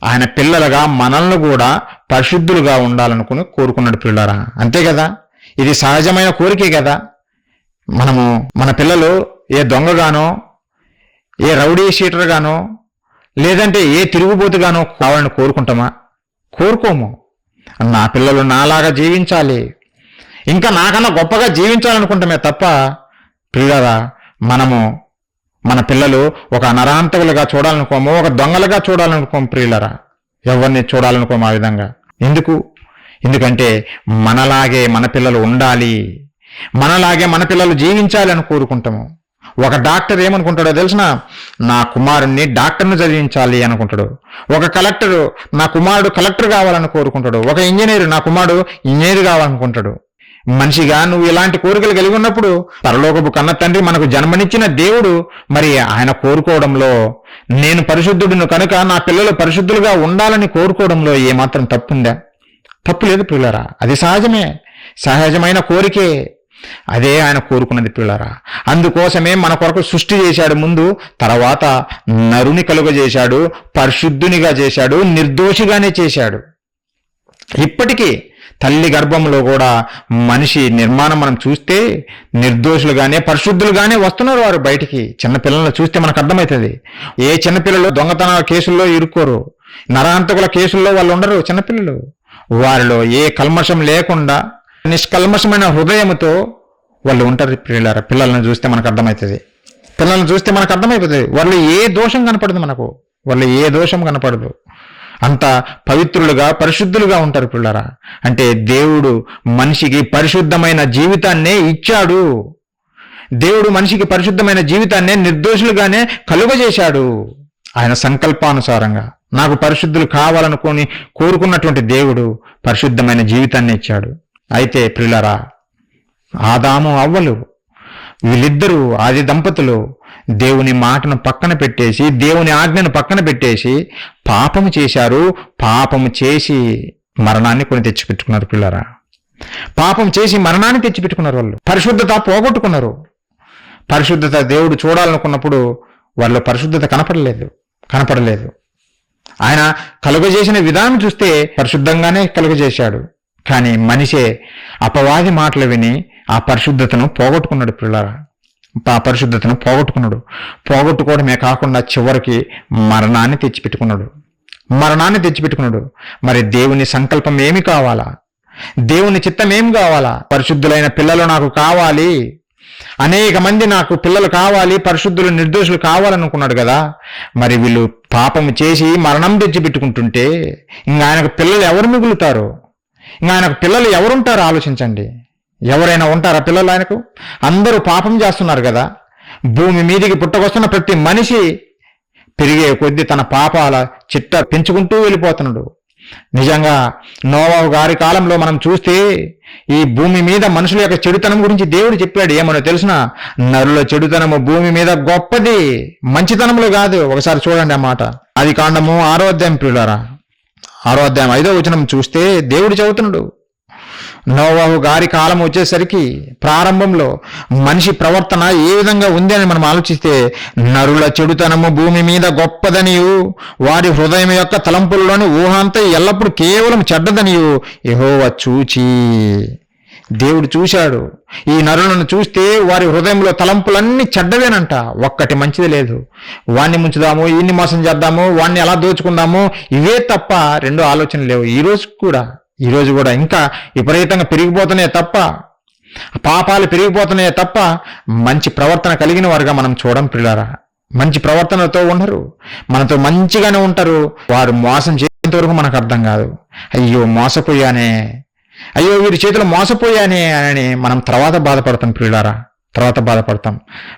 ఆయన పిల్లలుగా మనల్ని కూడా పరిశుద్ధులుగా ఉండాలనుకుని కోరుకున్నాడు పిల్లలారా. అంతే కదా, ఇది సహజమైన కోరికే కదా. మనము మన పిల్లలు ఏ దొంగగానో, ఏ రౌడీ షీటర్గానో, లేదంటే ఏ తిరుగుబోతుగానో కావాలని కోరుకుంటామా? కోరుకోము. నా పిల్లలు నాలాగా జీవించాలి, ఇంకా నాకన్నా గొప్పగా జీవించాలనుకుంటామే తప్ప ప్రియులారా, మనము మన పిల్లలు ఒక నరహంతకులుగా చూడాలనుకోము, ఒక దొంగలుగా చూడాలనుకోము ప్రియులారా. ఎవరిని చూడాలనుకోము ఆ విధంగా. ఎందుకంటే మనలాగే మన పిల్లలు ఉండాలి, మనలాగే మన పిల్లలు జీవించాలి అని కోరుకుంటాము. ఒక డాక్టర్ ఏమనుకుంటాడో తెలిసిన, నా కుమారుణ్ణి డాక్టర్ని చదివించాలి అనుకుంటాడు. ఒక కలెక్టరు నా కుమారుడు కలెక్టర్ కావాలని కోరుకుంటాడు. ఒక ఇంజనీరు నా కుమారుడు ఇంజనీర్ కావాలనుకుంటాడు. మనిషిగా నువ్వు ఇలాంటి కోరికలు కలిగి ఉన్నప్పుడు పరలోకపు కన్న తండ్రి మనకు జన్మనిచ్చిన దేవుడు మరి ఆయన కోరుకోవడంలో, నేను పరిశుద్ధుడును కనుక నా పిల్లలు పరిశుద్ధులుగా ఉండాలని కోరుకోవడంలో ఏమాత్రం తప్పుందా? తప్పు లేదు ప్రియులారా. అది సహజమైన కోరికే. అదే ఆయన కోరుకున్నది ప్రియులారా. అందుకోసమే మన కొరకు సృష్టి చేశాడు ముందు, తర్వాత నరుని కలుగజేశాడు, పరిశుద్ధునిగా చేశాడు, నిర్దోషిగానే చేశాడు. ఇప్పటికీ తల్లి గర్భంలో కూడా మనిషి నిర్మాణం మనం చూస్తే నిర్దోషులుగానే పరిశుద్ధులుగానే వస్తున్నారు వారు బయటికి. చిన్నపిల్లలను చూస్తే మనకు అర్థమవుతుంది. ఏ చిన్నపిల్లలు దొంగతనాల కేసుల్లో ఇరుక్కోరు, నరహంతకుల కేసుల్లో వాళ్ళు ఉండరు. చిన్నపిల్లలు వారిలో ఏ కల్మషం లేకుండా నిష్కల్మషమైన హృదయంతో వాళ్ళు ఉంటారు ప్రియులారా. పిల్లలను చూస్తే మనకు అర్థమైపోతుంది. వాళ్ళు ఏ దోషం కనపడదు మనకు, వాళ్ళు ఏ దోషం కనపడదు. అంత పవిత్రులుగా పరిశుద్ధులుగా ఉంటారు పిల్లరా. అంటే దేవుడు మనిషికి పరిశుద్ధమైన జీవితాన్నే ఇచ్చాడు. దేవుడు మనిషికి పరిశుద్ధమైన జీవితాన్నే నిర్దోషులుగానే కలుగజేశాడు. ఆయన సంకల్పానుసారంగా నాకు పరిశుద్ధులు కావాలనుకొని కోరుకున్నటువంటి దేవుడు పరిశుద్ధమైన జీవితాన్ని ఇచ్చాడు. అయితే ప్రియులారా, ఆదాము అవ్వలు వీళ్ళిద్దరూ ఆది దంపతులు దేవుని మాటను పక్కన పెట్టేసి, దేవుని ఆజ్ఞను పక్కన పెట్టేసి పాపము చేశారు. పాపము చేసి మరణాన్ని కొని తెచ్చిపెట్టుకున్నారు పిల్లరా. పాపం చేసి మరణాన్ని తెచ్చిపెట్టుకున్నారు. వాళ్ళు పరిశుద్ధత పోగొట్టుకున్నారు. పరిశుద్ధత దేవుడు చూడాలనుకున్నప్పుడు వాళ్ళలో పరిశుద్ధత కనపడలేదు. ఆయన కలుగజేసిన విధానం చూస్తే పరిశుద్ధంగానే కలుగజేశాడు. కానీ మనిషే అపవాది మాటలు విని ఆ పరిశుద్ధతను పోగొట్టుకున్నాడు పిల్లరా. ఆ పరిశుద్ధతను పోగొట్టుకోవడమే కాకుండా చివరికి మరణాన్ని తెచ్చిపెట్టుకున్నాడు. మరి దేవుని సంకల్పం ఏమి కావాలా? దేవుని చిత్తం ఏం కావాలా? పరిశుద్ధులైన పిల్లలు నాకు కావాలి, అనేక మంది నాకు పిల్లలు కావాలి, పరిశుద్ధులు నిర్దోషులు కావాలనుకున్నాడు కదా. మరి వీళ్ళు పాపం చేసి మరణం తెచ్చిపెట్టుకుంటుంటే ఇంకా ఆయనకు పిల్లలు ఎవరు మిగులుతారు? ఇంకా ఆయనకు పిల్లలు ఎవరుంటారో ఆలోచించండి. ఎవరైనా ఉంటారా పిల్లలు ఆయనకు? అందరూ పాపం చేస్తున్నారు కదా. భూమి మీదికి పుట్టకొస్తున్న ప్రతి మనిషి పెరిగే కొద్దీ తన పాపాల చిట్ట పెంచుకుంటూ వెళ్ళిపోతున్నాడు. నిజంగా నోవాహు గారి కాలంలో మనం చూస్తే ఈ భూమి మీద మనుషుల యొక్క చెడుతనం గురించి దేవుడు చెప్పాడు. ఏమనో తెలుసిన, నరుల చెడుతనము భూమి మీద గొప్పది, మంచితనములు కాదు. ఒకసారి చూడండి ఆ మాట. ఆది కాండము 6వ అధ్యాయం ప్రియులారా, 6వ అధ్యాయం 5వ వచనం చూస్తే దేవుడు చెబుతున్నాడు, నోవాహు గారి కాలం వచ్చేసరికి ప్రారంభంలో మనిషి ప్రవర్తన ఏ విధంగా ఉంది అని మనం ఆలోచిస్తే, నరుల చెడుతనము భూమి మీద గొప్పదనియు, వారి హృదయం యొక్క తలంపుల్లోని ఊహంతా ఎల్లప్పుడూ కేవలం చెడ్డదనియు యెహోవా చూచి. దేవుడు చూశాడు. ఈ నరులను చూస్తే వారి హృదయంలో తలంపులన్నీ చెడ్డవేనంట, ఒక్కటి మంచిది లేదు. వాణ్ణి ముంచుదాము, ఈయన్ని మోసం చేద్దాము, వాణ్ణి ఎలా దోచుకుందాము, ఇవే తప్ప రెండో ఆలోచన లేవు. ఈ రోజు కూడా ఇంకా విపరీతంగా పెరిగిపోతున్నాయి తప్ప, పాపాలు పెరిగిపోతున్నాయి తప్ప మంచి ప్రవర్తన కలిగిన వారుగా మనం చూడం పిల్లారా. మంచి ప్రవర్తనతో ఉండరు, మనతో మంచిగానే ఉంటారు. వారు మోసం చేసేంత వరకు మనకు అర్థం కాదు. అయ్యో మోసపోయానే, అయ్యో వీరి చేతులు మోసపోయానే అని మనం తర్వాత బాధపడతాం పిల్లారా.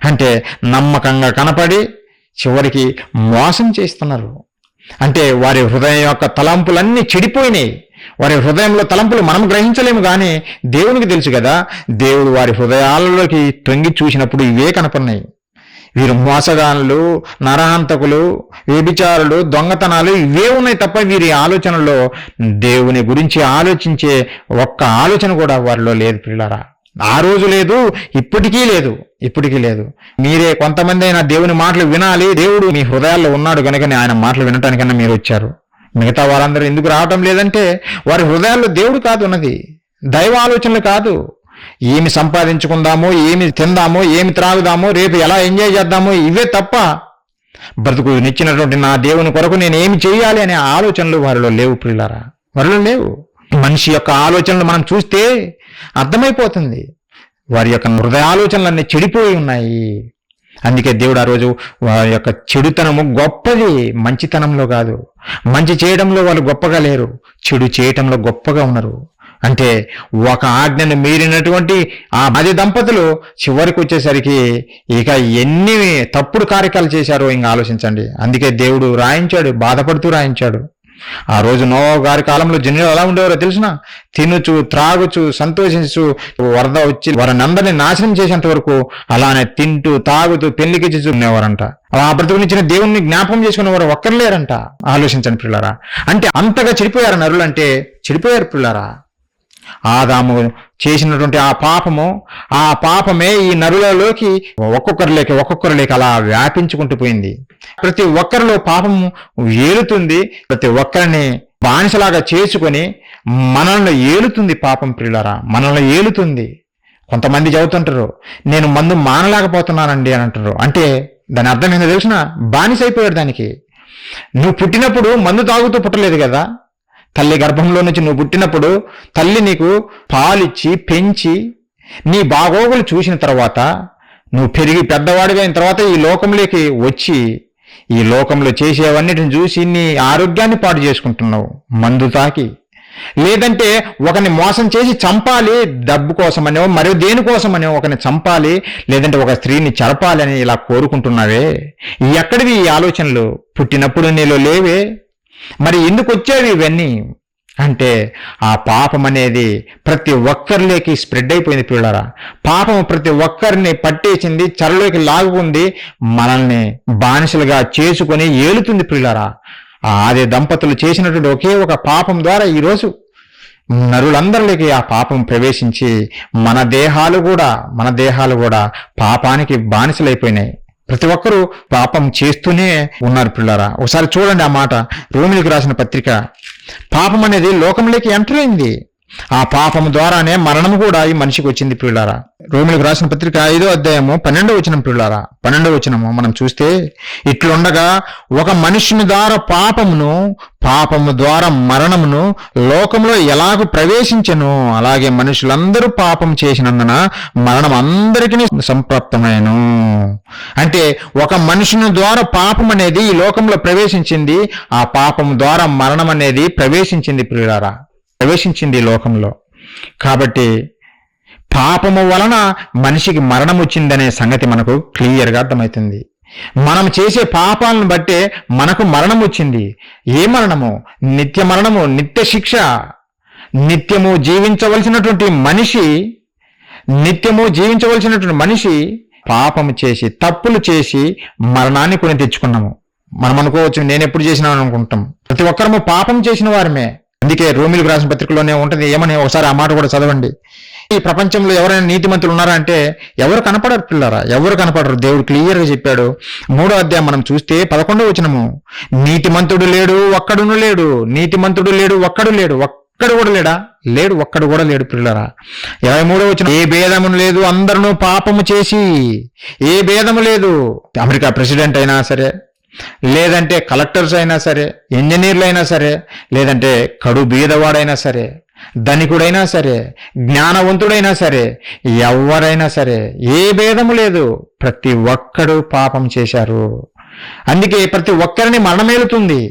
అంటే నమ్మకంగా కనపడి చివరికి మోసం చేస్తున్నారు. అంటే వారి హృదయం యొక్క తలంపులన్నీ చెడిపోయినాయి. వారి హృదయంలో తలంపులు మనం గ్రహించలేము, కానీ దేవునికి తెలుసు కదా. దేవుడు వారి హృదయాలలోకి తొంగి చూసినప్పుడు ఇవే కనపడినాయి. వీరు మోసగానులు, నరహంతకులు, వ్యభిచారులు, దొంగతనాలు ఇవే ఉన్నాయి తప్ప వీరి ఆలోచనలో దేవుని గురించి ఆలోచించే ఒక్క ఆలోచన కూడా వారిలో లేదు పిల్లారా. ఆ రోజు లేదు, ఇప్పటికీ లేదు. మీరే కొంతమంది అయినా దేవుని మాటలు వినాలి, దేవుడు మీ హృదయాల్లో ఉన్నాడు కనుకనే ఆయన మాటలు వినటానికన్నా మీరు వచ్చారు. మిగతా వారందరూ ఎందుకు రావటం లేదంటే వారి హృదయాల్లో దేవుడు కాదు ఉన్నది, దైవ ఆలోచనలు కాదు. ఏమి సంపాదించుకుందామో, ఏమి తిందామో, ఏమి త్రాగుదామో, రేపు ఎలా ఎంజాయ్ చేద్దామో ఇవే తప్ప బ్రతుకు నిచ్చినటువంటి నా దేవుని కొరకు నేను ఏమి చేయాలి అనే ఆలోచనలు వారిలో లేవు పిల్లారా, వారిలో లేవు. మనిషి యొక్క ఆలోచనలు మనం చూస్తే అర్థమైపోతుంది. వారి యొక్క హృదయ ఆలోచనలన్నీ చెడిపోయి ఉన్నాయి. అందుకే దేవుడు ఆ రోజు వారి యొక్క చెడుతనము గొప్పది, మంచితనంలో కాదు. మంచి చేయడంలో వాళ్ళు గొప్పగా లేరు, చెడు చేయటంలో గొప్పగా ఉన్నారు. అంటే ఒక ఆజ్ఞను మీరినటువంటి ఆ 10 దంపతులు చివరికి వచ్చేసరికి ఇక ఎన్ని తప్పుడు కార్యక్రమాలు చేశారో ఇంకా ఆలోచించండి. అందుకే దేవుడు రాయించాడు, బాధపడుతూ రాయించాడు. ఆ రోజు నోవహు గారి కాలంలో జనులు ఎలా ఉండేవారో తెలిసిన, తినుచు త్రాగుచు సంతోషించు, వరద వచ్చి వారిని అందరినీ నాశనం చేసేంత వరకు అలానే తింటూ తాగుతూ పెళ్లికి ఉండేవారంట. ఆ బ్రతుకునిచ్చిన దేవుణ్ణి జ్ఞాపకం చేసుకునేవారు ఒక్కరు లేరంట. ఆలోచించండి పిల్లారా. అంటే అంతగా చెడిపోయారు నరులు, అంటే చెడిపోయారు పిల్లారా. ఆదాము చేసినటువంటి ఆ పాపమే ఈ నరులలోకి ఒక్కొక్కరు లేక అలా వ్యాపించుకుంటూ పోయింది. ప్రతి ఒక్కరిలో పాపము ఏలుతుంది, ప్రతి ఒక్కరిని బానిసలాగా చేసుకొని మనల్ని ఏలుతుంది పాపం ప్రియులారా, మనల్ని ఏలుతుంది. కొంతమంది చెబుతుంటారు, నేను మందు మానలేకపోతున్నానండి అని అంటారు. అంటే దాని అర్థం ఏంటో తెలిసిన, బానిస అయిపోయాడు దానికి. నువ్వు పుట్టినప్పుడు మందు తాగుతూ పుట్టలేదు కదా. తల్లి గర్భంలో నుంచి నువ్వు పుట్టినప్పుడు తల్లి నీకు పాలిచ్చి పెంచి నీ బాగోగులు చూసిన తర్వాత నువ్వు పెరిగి పెద్దవాడిగా తర్వాత ఈ లోకంలోకి వచ్చి ఈ లోకంలో చేసేవన్నిటిని చూసి నీ ఆరోగ్యాన్ని పాడు చేసుకుంటున్నావు మందు తాకి. లేదంటే ఒకరిని మోసం చేసి చంపాలి, డబ్బు కోసమనో మరియు దేనికోసమనో ఒకరిని చంపాలి, లేదంటే ఒక స్త్రీని చెరపాలి అని ఇలా కోరుకుంటున్నావే. ఎక్కడివి ఈ ఆలోచనలు? పుట్టినప్పుడు నీలో లేవే. మరి ఎందుకు వచ్చేవి ఇవన్నీ అంటే ఆ పాపం అనేది ప్రతి ఒక్కరిలోకి స్ప్రెడ్ అయిపోయింది పిల్లరా. పాపం ప్రతి ఒక్కరిని పట్టేసింది, చెరలోకి లాగుకుంది, మనల్ని బానిసలుగా చేసుకొని ఏలుతుంది పిల్లరా. ఆది దంపతులు చేసినటువంటి ఒకే ఒక పాపం ద్వారా ఈరోజు నరులందరిలోకి ఆ పాపం ప్రవేశించి మన దేహాలు కూడా పాపానికి బానిసలైపోయినాయి. ప్రతి ఒక్కరూ పాపం చేస్తూనే ఉన్నారు పిల్లరా. ఒకసారి చూడండి ఆ మాట, రోమిలకు రాసిన పత్రిక. పాపం అనేది లోకంలోకి ఎంటర్ అయింది. ఆ పాపం ద్వారానే మరణం కూడా ఈ మనిషికి వచ్చింది పిల్లారా. రోమిలకు రాసిన పత్రిక 5వ అధ్యాయము 12వ వచనం పిల్లారా. 12వ వచనము మనం చూస్తే, ఇట్లుండగా ఒక మనుషుని ద్వారా పాపము ద్వారా మరణమును లోకంలో ఎలాగూ ప్రవేశించెను, అలాగే మనుషులందరూ పాపం చేసినందున మరణం అందరికీ సంప్రాప్తమైను. అంటే ఒక మనుషుని ద్వారా పాపం అనేది ఈ లోకంలో ప్రవేశించింది, ఆ పాపం ద్వారా మరణం అనేది ప్రవేశించింది పిల్లారా, ప్రవేశించింది లోకంలో. కాబట్టి పాపము వలన మనిషికి మరణం వచ్చిందనే సంగతి మనకు క్లియర్గా అర్థమవుతుంది. మనం చేసే పాపాలను బట్టే మనకు మరణం వచ్చింది. ఏ మరణము? నిత్య మరణము, నిత్య శిక్ష. నిత్యము జీవించవలసినటువంటి మనిషి పాపము చేసి, తప్పులు చేసి మరణాన్ని కొని తెచ్చుకున్నాము. మనం అనుకోవచ్చు, నేను ఎప్పుడు చేసినాను అనుకుంటాం. ప్రతి ఒక్కరము పాపం చేసిన వారమే. అందుకే రోమిలకు రాసిన పత్రికలోనే ఉంటుంది, ఏమని ఒకసారి ఆ మాట కూడా చదవండి. ఈ ప్రపంచంలో ఎవరైనా నీతిమంతులు ఉన్నారా అంటే ఎవరు కనపడరు పిల్లరా, ఎవరు కనపడరు. దేవుడు క్లియర్గా చెప్పాడు. 3వ అధ్యాయం మనం చూస్తే 11వ వచనము, నీతిమంతుడు లేడు ఒక్కడును లేడు, నీతిమంతుడు లేడు ఒక్కడు లేడు, ఒక్కడు కూడా లేడా? లేడు, ఒక్కడు కూడా లేడు పిల్లరా. 23వ వచనం, ఏ భేదము లేదు, అందరూ పాపము చేసి. ఏ భేదము లేదు. అమెరికా ప్రెసిడెంట్ అయినా సరే, లేదంటే కలెక్టర్స్ అయినా సరే, ఇంజనీర్లు అయినా సరే, లేదంటే కడు బీదవాడైనా సరే, ధనికుడైనా సరే, జ్ఞానవంతుడైనా సరే, ఎవరైనా సరే, ఏ భేదము లేదు. ప్రతి ఒక్కడు పాపం చేశారు. అందుకే ప్రతి ఒక్కరిని మరణమేలుతుంది.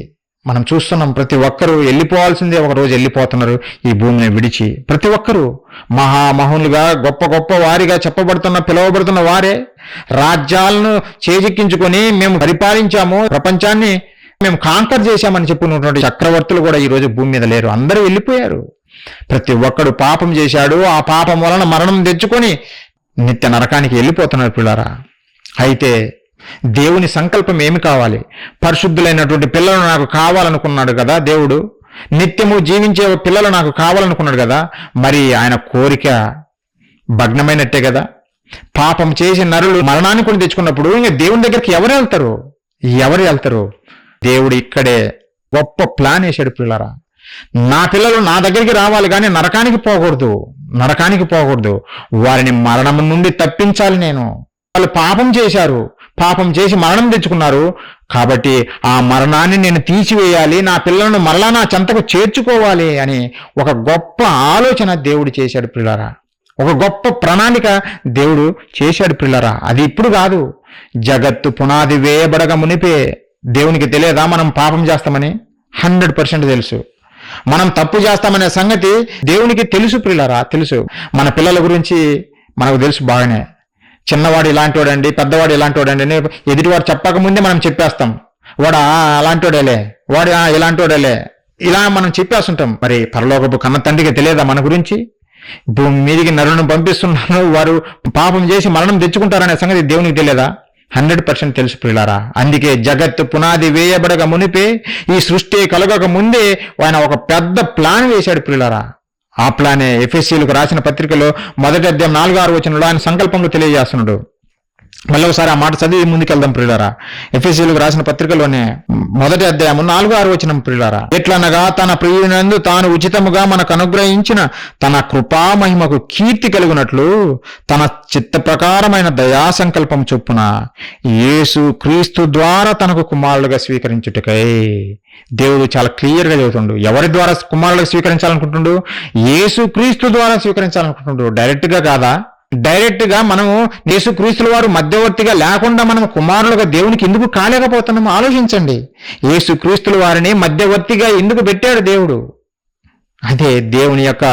మనం చూస్తున్నాం, ప్రతి ఒక్కరూ వెళ్ళిపోవాల్సిందే, ఒక రోజు వెళ్ళిపోతున్నారు ఈ భూమిని విడిచి. ప్రతి ఒక్కరూ మహామహులుగా గొప్ప వారిగా పిలువబడుతున్న వారే రాజ్యాలను చేజిక్కించుకొని మేము పరిపాలించాము, ప్రపంచాన్ని మేము కాంకర్ చేశామని చెప్పుకున్నటువంటి చక్రవర్తులు కూడా ఈ రోజు భూమి మీద లేరు. అందరూ వెళ్ళిపోయారు. ప్రతి ఒక్కడు పాపం చేశాడు. ఆ పాపం వలన మరణం తెచ్చుకొని నిత్య నరకానికి వెళ్ళిపోతున్నారు పిల్లరా. అయితే దేవుని సంకల్పం ఏమి కావాలి? పరిశుద్ధులైనటువంటి పిల్లలు నాకు కావాలనుకున్నాడు కదా దేవుడు. నిత్యము జీవించే పిల్లలు నాకు కావాలనుకున్నాడు కదా. మరి ఆయన కోరిక భగ్నమైనట్టే కదా. పాపం చేసి నరులు మరణాన్ని కొని తెచ్చుకున్నప్పుడు ఇంకా దేవుని దగ్గరికి ఎవరు వెళ్తారు? దేవుడు ఇక్కడే గొప్ప ప్లాన్ వేశాడు పిల్లరా. నా పిల్లలు నా దగ్గరికి రావాలి కానీ నరకానికి పోకూడదు. వారిని మరణం నుండి తప్పించాలి నేను. వాళ్ళు పాపం చేశారు, పాపం చేసి మరణం తెచ్చుకున్నారు. కాబట్టి ఆ మరణాన్ని నేను తీసివేయాలి, నా పిల్లలను మరలా నా చెంతకు చేర్చుకోవాలి అని ఒక గొప్ప ఆలోచన దేవుడు చేశాడు ప్రియులారా. ఒక గొప్ప ప్రణాళిక దేవుడు చేశాడు ప్రియులారా. అది ఇప్పుడు కాదు, జగత్తు పునాది వేయబడక మునిపే. దేవునికి తెలియదా మనం పాపం చేస్తామని? 100% తెలుసు. మనం తప్పు చేస్తామనే సంగతి దేవునికి తెలుసు ప్రియులారా, తెలుసు. మన పిల్లల గురించి మనకు తెలుసు బాగానే. చిన్నవాడు ఇలాంటి వాడండి, పెద్దవాడు ఇలాంటి వాడండి అని ఎదుటివాడు చెప్పకముందే మనం చెప్పేస్తాం. వాడు అలాంటి వాడేలే, వాడు ఇలాంటి వాడేలే, ఇలా మనం చెప్పేస్తుంటాం. మరి పరలోకపు కన్న తండ్రికి తెలియదా మన గురించి? భూమి మీదికి నరులను పంపిస్తున్నాను, వారు పాపం చేసి మరణం తెచ్చుకుంటారనే సంగతి దేవునికి తెలియదా? 100% తెలుసు ప్రియులారా. అందుకే జగత్తు పునాది వేయబడక మునిపే, ఈ సృష్టి కలగక ముందే ఆయన ఒక పెద్ద ప్లాన్ వేశాడు ప్రియులారా. ఆ ప్లానే ఎఫెసీయులకు రాసిన పత్రికలో 1వ అధ్యాయం 4-6 వచనంలో ఆయన సంకల్పంలో తెలియజేస్తున్నాడు. మళ్ళీ ఒకసారి ఆ మాట చదివి ముందుకెళ్దాం ప్రియులారా. ఎఫెసీయులకు రాసిన పత్రికలోనే 1వ అధ్యాయం 4-6 వచనం ప్రియులారా. ఎట్లనగా తన ప్రియునందు తాను ఉచితముగా మనకు అనుగ్రహించిన తన కృపా మహిమకు కీర్తి కలుగునట్లు తన చిత్త ప్రకారమైన దయా సంకల్పం చొప్పున యేసు క్రీస్తు ద్వారా తనకు కుమారులుగా స్వీకరించుటకై. దేవుడు చాలా క్లియర్ గా చెబుతుండు ఎవరి ద్వారా కుమారులుగా స్వీకరించాలనుకుంటుండు? యేసు క్రీస్తు ద్వారా స్వీకరించాలనుకుంటుండు. డైరెక్ట్ గా కాదా? డైరెక్ట్ గా మనము యేసుక్రీస్తుల వారు మధ్యవర్తిగా లేకుండా మనం కుమారులుగా దేవునికి ఎందుకు కాలేకపోతున్నాము? ఆలోచించండి. యేసుక్రీస్తుల వారిని మధ్యవర్తిగా ఎందుకు పెట్టాడు దేవుడు? అదే దేవుని యొక్క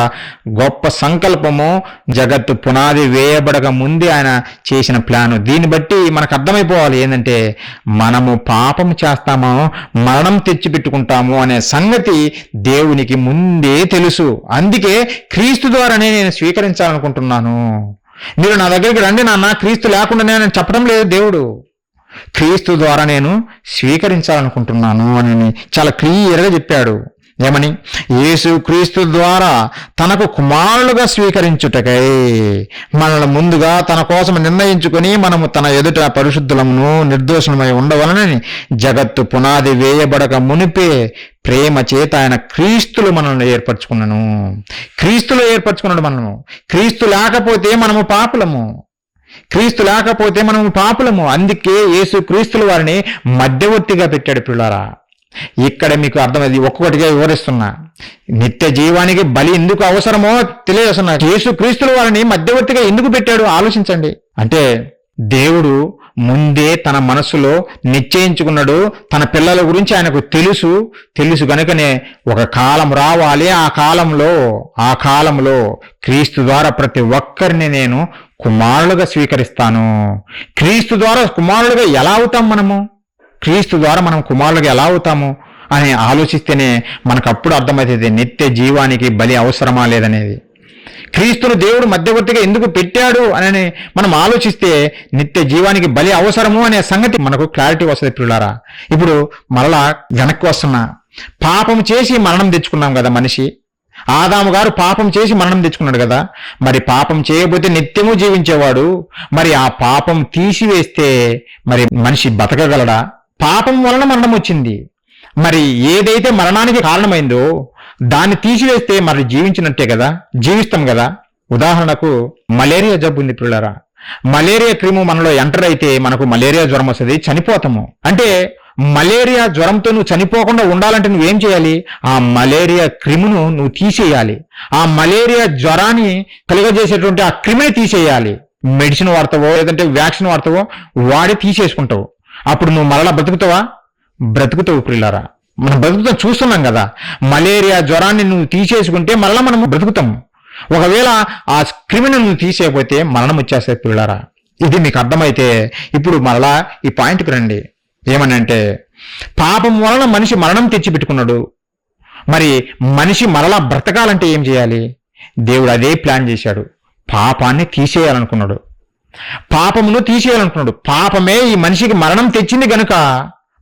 గొప్ప సంకల్పము. జగత్తు పునాది వేయబడక ముందే ఆయన చేసిన ప్లాను. దీన్ని బట్టి మనకు అర్థమైపోవాలి ఏంటంటే, మనము పాపం చేస్తామో మరణం తెచ్చిపెట్టుకుంటాము అనే సంగతి దేవునికి ముందే తెలుసు. అందుకే క్రీస్తు ద్వారానే నేను స్వీకరించాలనుకుంటున్నాను. మీరు నా దగ్గరికి రండి నాన్న, క్రీస్తు లేకుండా నేను చెప్పడం లేదు. దేవుడు క్రీస్తు ద్వారా నేను స్వీకరించాలనుకుంటున్నాను అని చాలా క్లియర్గా చెప్పాడు. ఏమని? యేసు క్రీస్తు ద్వారా తనకు కుమారులుగా స్వీకరించుటకై మనల్ని ముందుగా తన కోసం నిర్ణయించుకుని మనము తన ఎదుట పరిశుద్ధులమును నిర్దోషమై ఉండవలనని జగత్తు పునాది వేయబడక మునిపే ప్రేమ చేత ఆయన క్రీస్తులు మనల్ని ఏర్పరచుకున్నాను. క్రీస్తులో ఏర్పరచుకున్నాడు మనము. క్రీస్తు లేకపోతే మనము పాపులము. క్రీస్తు లేకపోతే మనము పాపులము. అందుకే యేసు క్రీస్తుల వారిని మధ్యవర్తిగా పెట్టాడు పిల్లారా. ఇక్కడ మీకు అర్థమైంది. ఒక్కొక్కటిగా వివరిస్తున్నా. నిత్య జీవానికి బలి ఎందుకు అవసరమో తెలియజేస్తున్నా. యేసు క్రీస్తుల వారిని మధ్యవర్తిగా ఎందుకు పెట్టాడు ఆలోచించండి. అంటే దేవుడు ముందే తన మనసులో నిశ్చయించుకున్నాడు. తన పిల్లల గురించి ఆయనకు తెలుసు గనుకనే ఒక కాలం రావాలి. ఆ కాలంలో క్రీస్తు ద్వారా ప్రతి ఒక్కరిని నేను కుమారులుగా స్వీకరిస్తాను. క్రీస్తు ద్వారా కుమారులుగా ఎలా అవుతాం మనము? క్రీస్తు ద్వారా మనం కుమారులుగా ఎలా అవుతాము అని ఆలోచిస్తేనే మనకు అప్పుడు అర్థమవుతుంది నిత్య జీవానికి బలి అవసరమా లేదనేది. క్రీస్తును దేవుడు మధ్యవర్తిగా ఎందుకు పెట్టాడు అని మనం ఆలోచిస్తే నిత్య జీవానికి బలి అవసరము అనే సంగతి మనకు క్లారిటీ వస్తుంది పిల్లారా. ఇప్పుడు మరలా వెనక్కి వస్తున్నా. పాపం చేసి మరణం తెచ్చుకున్నాం కదా మనిషి. ఆదాము గారు పాపం చేసి మరణం తెచ్చుకున్నాడు కదా. మరి పాపం చేయకపోతే నిత్యము జీవించేవాడు. మరి ఆ పాపం తీసివేస్తే మరి మనిషి బతకగలడా? పాపం వలన మరణం వచ్చింది. మరి ఏదైతే మరణానికి కారణమైందో దాన్ని తీసివేస్తే మరి జీవించినట్టే కదా, జీవిస్తాం కదా. ఉదాహరణకు మలేరియా జబ్బు ఉంది పిల్లరా. మలేరియా క్రిము మనలో ఎంటర్ అయితే మనకు మలేరియా జ్వరం వస్తుంది, చనిపోతాము. అంటే మలేరియా జ్వరంతో నువ్వు చనిపోకుండా ఉండాలంటే నువ్వేం చేయాలి? ఆ మలేరియా క్రిమును నువ్వు తీసేయాలి. ఆ మలేరియా జ్వరాన్ని కలుగజేసేటువంటి ఆ క్రిమిని తీసేయాలి. మెడిసిన్ వాడతావో లేదంటే వ్యాక్సిన్ వాడతావో వాడి తీసేసుకుంటావు. అప్పుడు నువ్వు మరలా బ్రతుకుతావు ప్రియులారా. మనం బ్రతుకుతాం, చూస్తున్నాం కదా. మలేరియా జ్వరాన్ని నువ్వు తీసేసుకుంటే మరలా మనం బ్రతుకుతాం. ఒకవేళ ఆ క్రిమిని నువ్వు తీసేయకపోతే మరణం వచ్చేస్తాయి పిల్లారా. ఇది మీకు అర్థమైతే ఇప్పుడు మరలా ఈ పాయింట్కి రండి. ఏమనంటే, పాపం వలన మనిషి మరణం తెచ్చిపెట్టుకున్నాడు. మరి మనిషి మరలా బ్రతకాలంటే ఏం చేయాలి? దేవుడు అదే ప్లాన్ చేశాడు. పాపాన్ని తీసేయాలనుకున్నాడు. పాపమే ఈ మనిషికి మరణం తెచ్చింది గనుక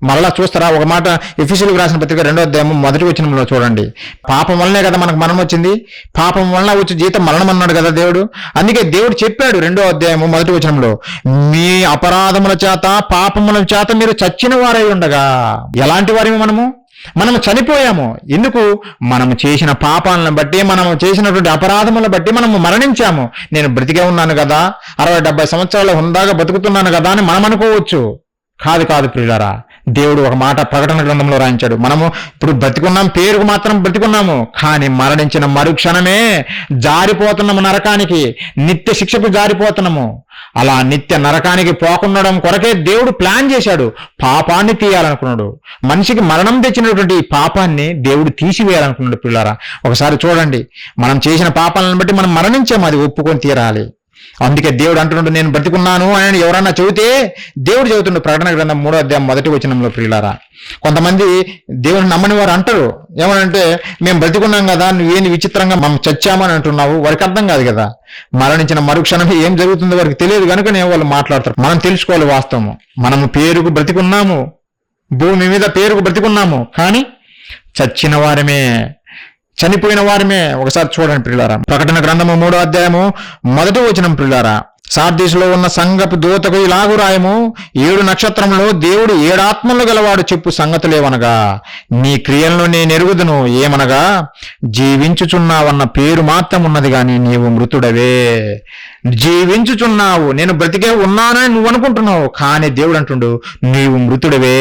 మరలా చూస్తారా ఒక మాట. ఎఫెసీయులకు రాసిన పత్రిక 2వ అధ్యాయం 1వ వచనంలో చూడండి. పాపం వల్లనే కదా మనకు మరణం వచ్చింది. పాపం వలన వచ్చి జీతం మరణం అన్నాడు కదా దేవుడు. అందుకే దేవుడు చెప్పాడు 2వ అధ్యాయం 1వ వచనంలో, మీ అపరాధముల చేత పాపముల చేత మీరు చచ్చిన వారై ఉండగా. ఎలాంటి వారిని మనము? మనము చనిపోయాము. ఎందుకు? మనము చేసిన పాపాలను బట్టి, మనము చేసినటువంటి అపరాధములను బట్టి మనము మరణించాము. నేను బ్రతికే ఉన్నాను కదా, 60-70 సంవత్సరాలు హుందాగా బతుకుతున్నాను కదా అని మనం అనుకోవచ్చు. కాదు ప్రియులారా, దేవుడు ఒక మాట ప్రకటన గ్రంథంలో రాయించాడు. మనము ఇప్పుడు బ్రతికున్నాం, పేరుకు మాత్రం బ్రతికున్నాము, కానీ మరణించిన మరుక్షణమే జారిపోతున్నాము నరకానికి, నిత్య శిక్షకు జారిపోతున్నాము. అలా నిత్య నరకానికి పోకుండడం కొరకే దేవుడు ప్లాన్ చేశాడు. పాపాన్ని తీయాలనుకున్నాడు. మనిషికి మరణం తెచ్చినటువంటి ఈ పాపాన్ని దేవుడు తీసివేయాలనుకున్నాడు. పిల్లారా, ఒకసారి చూడండి, మనం చేసిన పాపాలను బట్టి మనం మరణించాము, అది ఒప్పుకొని తీరాలి. అందుకే దేవుడు అంటున్నాడు, నేను బ్రతికున్నాను అని ఎవరన్నా చెబితే దేవుడు చెబుతుండు ప్రకటన గ్రంథం 3వ అధ్యాయం 1వ వచనంలో. ప్రియులారా, కొంతమంది దేవుని నమ్మని వారు అంటారు, ఏమనంటే మేము బ్రతికున్నాం కదా, నువ్వేంది విచిత్రంగా మనం చచ్చామని అంటున్నావు. వారికి అర్థం కాదు కదా, మరణించిన మరుక్షణం ఏం జరుగుతుందో వారికి తెలియదు కనుకనే వాళ్ళు మాట్లాడతారు. మనం తెలుసుకోవాలి వాస్తవం. మనము పేరుకు బ్రతికున్నాము, భూమి మీద పేరుకు బ్రతికున్నాము, కానీ చచ్చిన వారమే, చనిపోయిన వారమే. ఒకసారి చూడండి ప్రియులారా, ప్రకటన గ్రంథము 3వ అధ్యాయము 1వ వచనం. ప్రియులారా, సార్దీసులో ఉన్న సంఘపు దూతకు ఇలాగు రాయము, 7 నక్షత్రంలో దేవుడు 7 ఆత్మలు గలవాడు చెప్పు సంగతులేవనగా, నీ క్రియలను నేను ఎరుగుదును. ఏమనగా, జీవించుచున్నావన్న పేరు మాత్రం ఉన్నది గాని నీవు మృతుడవే. జీవించుచున్నావు, నేను బ్రతికే ఉన్నానని నువ్వు అనుకుంటున్నావు, కానీ దేవుడు అంటుండు నీవు మృతుడవే.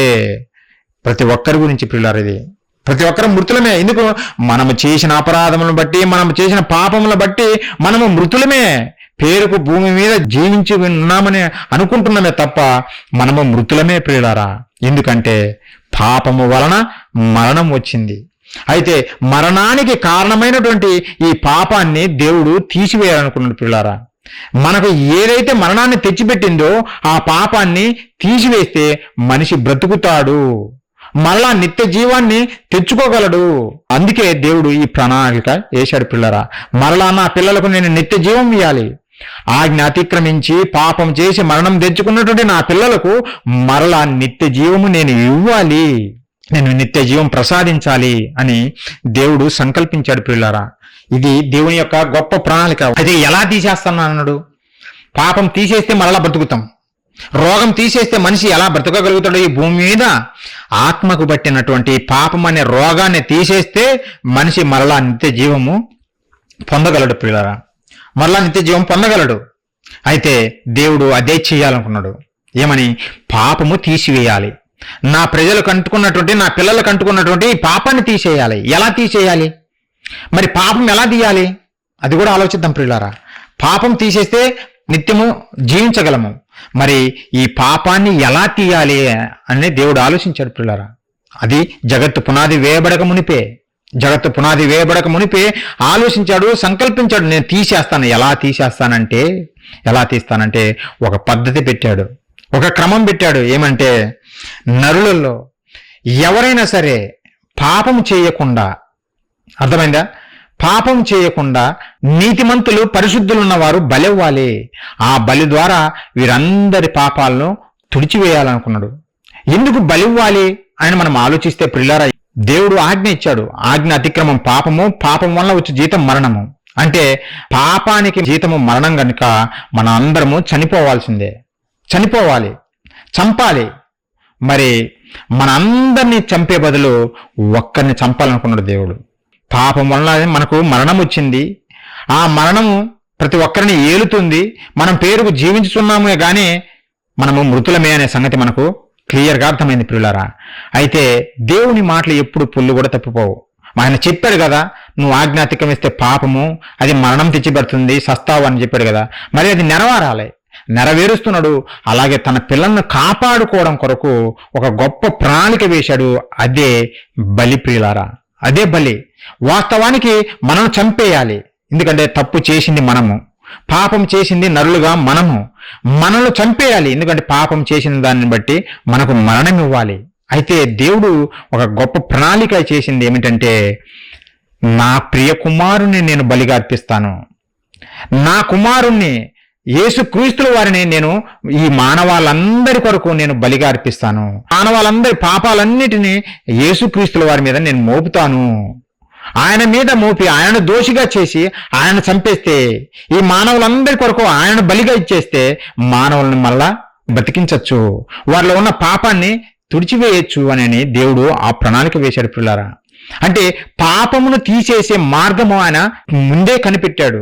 ప్రతి ఒక్కరి గురించి ప్రియులారా, ఇది ప్రతి ఒక్కరు మృతులమే. ఎందుకు? మనము చేసిన అపరాధములను బట్టి, మనము చేసిన పాపములను బట్టి మనము మృతులమే. పేరుకు భూమి మీద జీవించి ఉన్నామని అనుకుంటున్నామే తప్ప మనము మృతులమే ప్రియులారా. ఎందుకంటే పాపము వలన మరణం వచ్చింది. అయితే మరణానికి కారణమైనటువంటి ఈ పాపాన్ని దేవుడు తీసివేయాలనుకున్నాడు ప్రియులారా. మనకు ఏదైతే మరణాన్ని తెచ్చిపెట్టిందో ఆ పాపాన్ని తీసివేస్తే మనిషి బ్రతుకుతాడు, మళ్ళా నిత్య జీవాన్ని తెచ్చుకోగలడు. అందుకే దేవుడు ఈ ప్రణాళిక వేశాడు. పిల్లరా, మరలా నా పిల్లలకు నేను నిత్య జీవం ఇవ్వాలి. ఆజ్ఞ అతిక్రమించి పాపం చేసి మరణం తెచ్చుకున్నటువంటి నా పిల్లలకు మరలా నిత్య జీవము నేను ఇవ్వాలి, నేను నిత్య జీవం ప్రసాదించాలి అని దేవుడు సంకల్పించాడు. పిల్లరా, ఇది దేవుని యొక్క గొప్ప ప్రణాళిక. అయితే ఎలా తీసేస్తానన్నాడు? పాపం తీసేస్తే మరలా బ్రతుకుతాం, రోగం తీసేస్తే మనిషి ఎలా బ్రతకగలుగుతాడు ఈ భూమి మీద? ఆత్మకు పట్టినటువంటి పాపం అనే రోగాన్ని తీసేస్తే మనిషి మరలా నిత్య జీవము పొందగలడు. పిల్లరా, మరలా నిత్య జీవం పొందగలడు. అయితే దేవుడు అదే చేయాలనుకున్నాడు. ఏమని? పాపము తీసివేయాలి. నా ప్రజలకు అంటుకున్నటువంటి, నా పిల్లలకు అంటుకున్నటువంటి ఈ పాపాన్ని తీసేయాలి. ఎలా తీసేయాలి? మరి పాపం ఎలా తీయాలి? అది కూడా ఆలోచిద్దాం ప్రియులారా. పాపం తీసేస్తే నిత్యము జీవించగలము. మరి ఈ పాపాన్ని ఎలా తీయాలి అని దేవుడు ఆలోచించాడు ప్రియులారా. అది జగత్తు పునాది వేయబడక మునిపే ఆలోచించాడు, సంకల్పించాడు. నేను తీసేస్తాను. ఎలా తీస్తానంటే ఒక పద్ధతి పెట్టాడు, ఒక క్రమం పెట్టాడు. ఏమంటే, నరులలో ఎవరైనా సరే పాపం చేయకుండా, అర్థమైందా? పాపం చేయకుండా నీతిమంతులు, పరిశుద్ధులున్నవారు బలివ్వాలి. ఆ బలి ద్వారా వీరందరి పాపాలను తుడిచివేయాలనుకున్నాడు. ఎందుకు బలివ్వాలి అని మనం ఆలోచిస్తే ప్రియులారా, దేవుడు ఆజ్ఞ ఇచ్చాడు. ఆజ్ఞ అతిక్రమం పాపము, పాపం వల్ల వచ్చే జీతం మరణము. అంటే పాపానికి జీతము మరణం కనుక మన అందరము చనిపోవాల్సిందే, చంపాలి. మరి మన అందరినీ చంపే బదులు ఒక్కరిని చంపాలనుకున్నాడు దేవుడు. పాపం వల్ల మనకు మరణం వచ్చింది. ఆ మరణము ప్రతి ఒక్కరిని ఏలుతుంది. మనం పేరుకు జీవించుతున్నామే కానీ మనము మృతులమే అనే సంగతి మనకు క్లియర్గా అర్థమైంది ప్రియులారా. అయితే దేవుని మాటలు ఎప్పుడు పొల్లు కూడా తప్పిపోవు. ఆయన చెప్పాడు కదా, నువ్వు ఆజ్ఞ అతిక్రమిస్తే పాపము, అది మరణం తెచ్చిపెడుతుంది, సస్తావు అని చెప్పాడు కదా. మరి అది నెరవేరుస్తున్నాడు. అలాగే తన పిల్లలను కాపాడుకోవడం కొరకు ఒక గొప్ప ప్రణాళిక వేశాడు. అదే బలి ప్రియులారా, అదే బలి. వాస్తవానికి మనం చంపేయాలి. ఎందుకంటే తప్పు చేసింది మనము, పాపం చేసింది నరులుగా మనల్ని చంపేయాలి. ఎందుకంటే పాపం చేసిన దాన్ని బట్టి మనకు మరణం ఇవ్వాలి. అయితే దేవుడు ఒక గొప్ప ప్రణాళిక చేసింది ఏమిటంటే, నా ప్రియ కుమారుణ్ణి నేను బలిగా అర్పిస్తాను. నా కుమారుణ్ణి యేసుక్రీస్తుల వారిని నేను ఈ మానవాళ్ళందరి కొరకు నేను బలిగా అర్పిస్తాను. మానవాళ్ళందరి పాపాలన్నిటినీ యేసుక్రీస్తుల వారి మీద నేను మోపుతాను. ఆయన మీద మోపి ఆయన దోషిగా చేసి ఆయన చంపేస్తే, ఈ మానవులందరి కొరకు ఆయన బలిగా ఇచ్చేస్తే మానవులను మళ్ళా బతికించవచ్చు, వారిలో ఉన్న పాపాన్ని తుడిచివేయచ్చు అని దేవుడు ఆ ప్రణాళిక వేశాడు పిల్లారా. అంటే పాపమును తీసేసే మార్గము ఆయన ముందే కనిపెట్టాడు,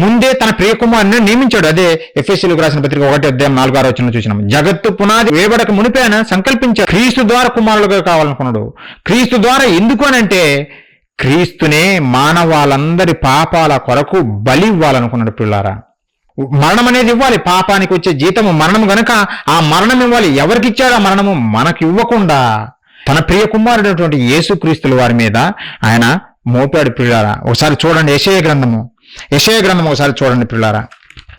ముందే తన ప్రియకుమారుని నియమించాడు. అదే ఎఫెసీయులకు రాసిన పత్రిక 1:4-6 చూసినాం. జగత్తు పునాది వేయబడక మునిపే ఆయన సంకల్పించాడు క్రీస్తు ద్వారా కుమారులుగా కావాలనుకున్నాడు. క్రీస్తు ద్వారా ఎందుకు అనంటే క్రీస్తునే మానవాళ్ళందరి పాపాల కొరకు బలి ఇవ్వాలనుకున్నాడు పిల్లారా. మరణం అనేది ఇవ్వాలి, పాపానికి వచ్చే జీతము మరణం గనక ఆ మరణం ఇవ్వాలి. ఎవరికి ఇచ్చాడు ఆ మరణము? మనకు ఇవ్వకుండా తన ప్రియ కుమారుడైనటువంటి యేసుక్రీస్తుల వారి మీద ఆయన మోపాడు పిల్లారా. ఒకసారి చూడండి యెషయా గ్రంథము ఒకసారి చూడండి పిల్లారా.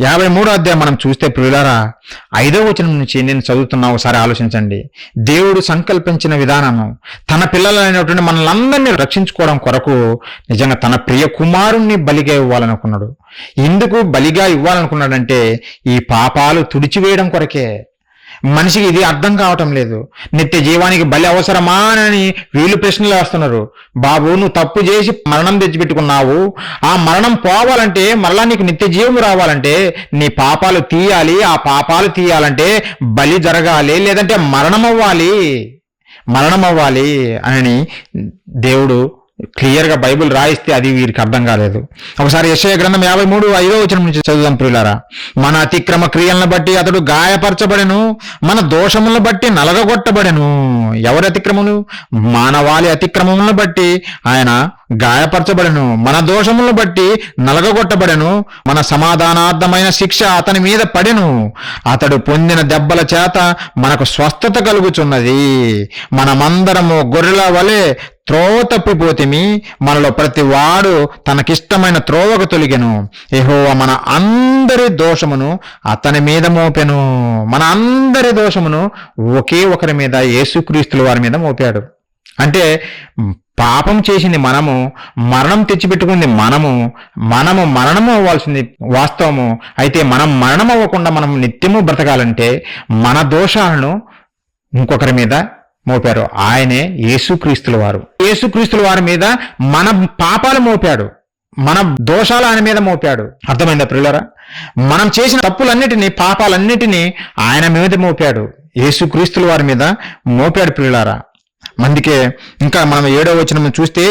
53వ అధ్యాయం మనం చూస్తే పిల్లారా 5వ వచనం నుంచి నేను చదువుతున్నా, ఒకసారి ఆలోచించండి. దేవుడు సంకల్పించిన విధానము తన పిల్లలైనటువంటి మనల్ని రక్షించుకోవడం కొరకు నిజంగా తన ప్రియ కుమారుణ్ణి బలిగా ఇవ్వాలనుకున్నాడు. ఎందుకు బలిగా ఇవ్వాలనుకున్నాడంటే ఈ పాపాలు తుడిచివేయడం కొరకే. మనిషికి ఇది అర్థం కావటం లేదు. నిత్య జీవానికి బలి అవసరమా అని వీళ్ళు ప్రశ్నలు వేస్తున్నారు. బాబు, నువ్వు తప్పు చేసి మరణం తెచ్చిపెట్టుకున్నావు, ఆ మరణం పోవాలంటే మరలా నీకు నిత్య జీవం రావాలంటే నీ పాపాలు తీయాలి. ఆ పాపాలు తీయాలంటే బలి జరగాలి, లేదంటే మరణం అవ్వాలి అని దేవుడు క్లియర్గా బైబిల్ రాయిస్తే అది వీరికి అర్థం కాలేదు. ఒకసారి యెషయా గ్రంథం 53:5 నుంచి చదువుదాం ప్రియులారా. మన అతిక్రమ క్రియలను బట్టి అతడు గాయపరచబడెను, మన దోషములను బట్టి నలగగొట్టబడెను. ఎవరి అతిక్రమములు? మానవాళి అతిక్రమములను బట్టి ఆయన గాయపరచబడెను, మన దోషములను బట్టి నలగగొట్టబడెను. మన సమాధానార్థమైన శిక్ష అతని మీద పడెను, అతడు పొందిన దెబ్బల చేత మనకు స్వస్థత కలుగుచున్నది. మనమందరము గొర్రెల వలె త్రోవ తప్పిపోతిమి, మనలో ప్రతి వాడు తనకిష్టమైన త్రోవకు తొలిగెను. యెహోవా మన అందరి దోషమును అతని మీద మోపెను. మన అందరి దోషమును ఒకే ఒకరి మీద, యేసుక్రీస్తుల వారి మీద మోపాడు. అంటే పాపం చేసింది మనము, మరణం తెచ్చిపెట్టుకుంది మనము మరణము అవ్వాల్సింది వాస్తవము. అయితే మనం మరణం అవ్వకుండా మనం నిత్యము బ్రతకాలంటే మన దోషాలను ఇంకొకరి మీద మోపారు. ఆయనే యేసుక్రీస్తుల వారు. యేసుక్రీస్తుల వారి మీద మన పాపాలు మోపాడు, మన దోషాలు ఆయన మీద మోపాడు. అర్థమైందా ప్రియులారా? మనం చేసిన తప్పులన్నిటినీ, పాపాలన్నిటినీ ఆయన మీద మోపాడు, యేసుక్రీస్తుల వారి మీద మోపాడు ప్రియులారా. అందుకే ఇంకా మనం 7వ వచనం చూస్తే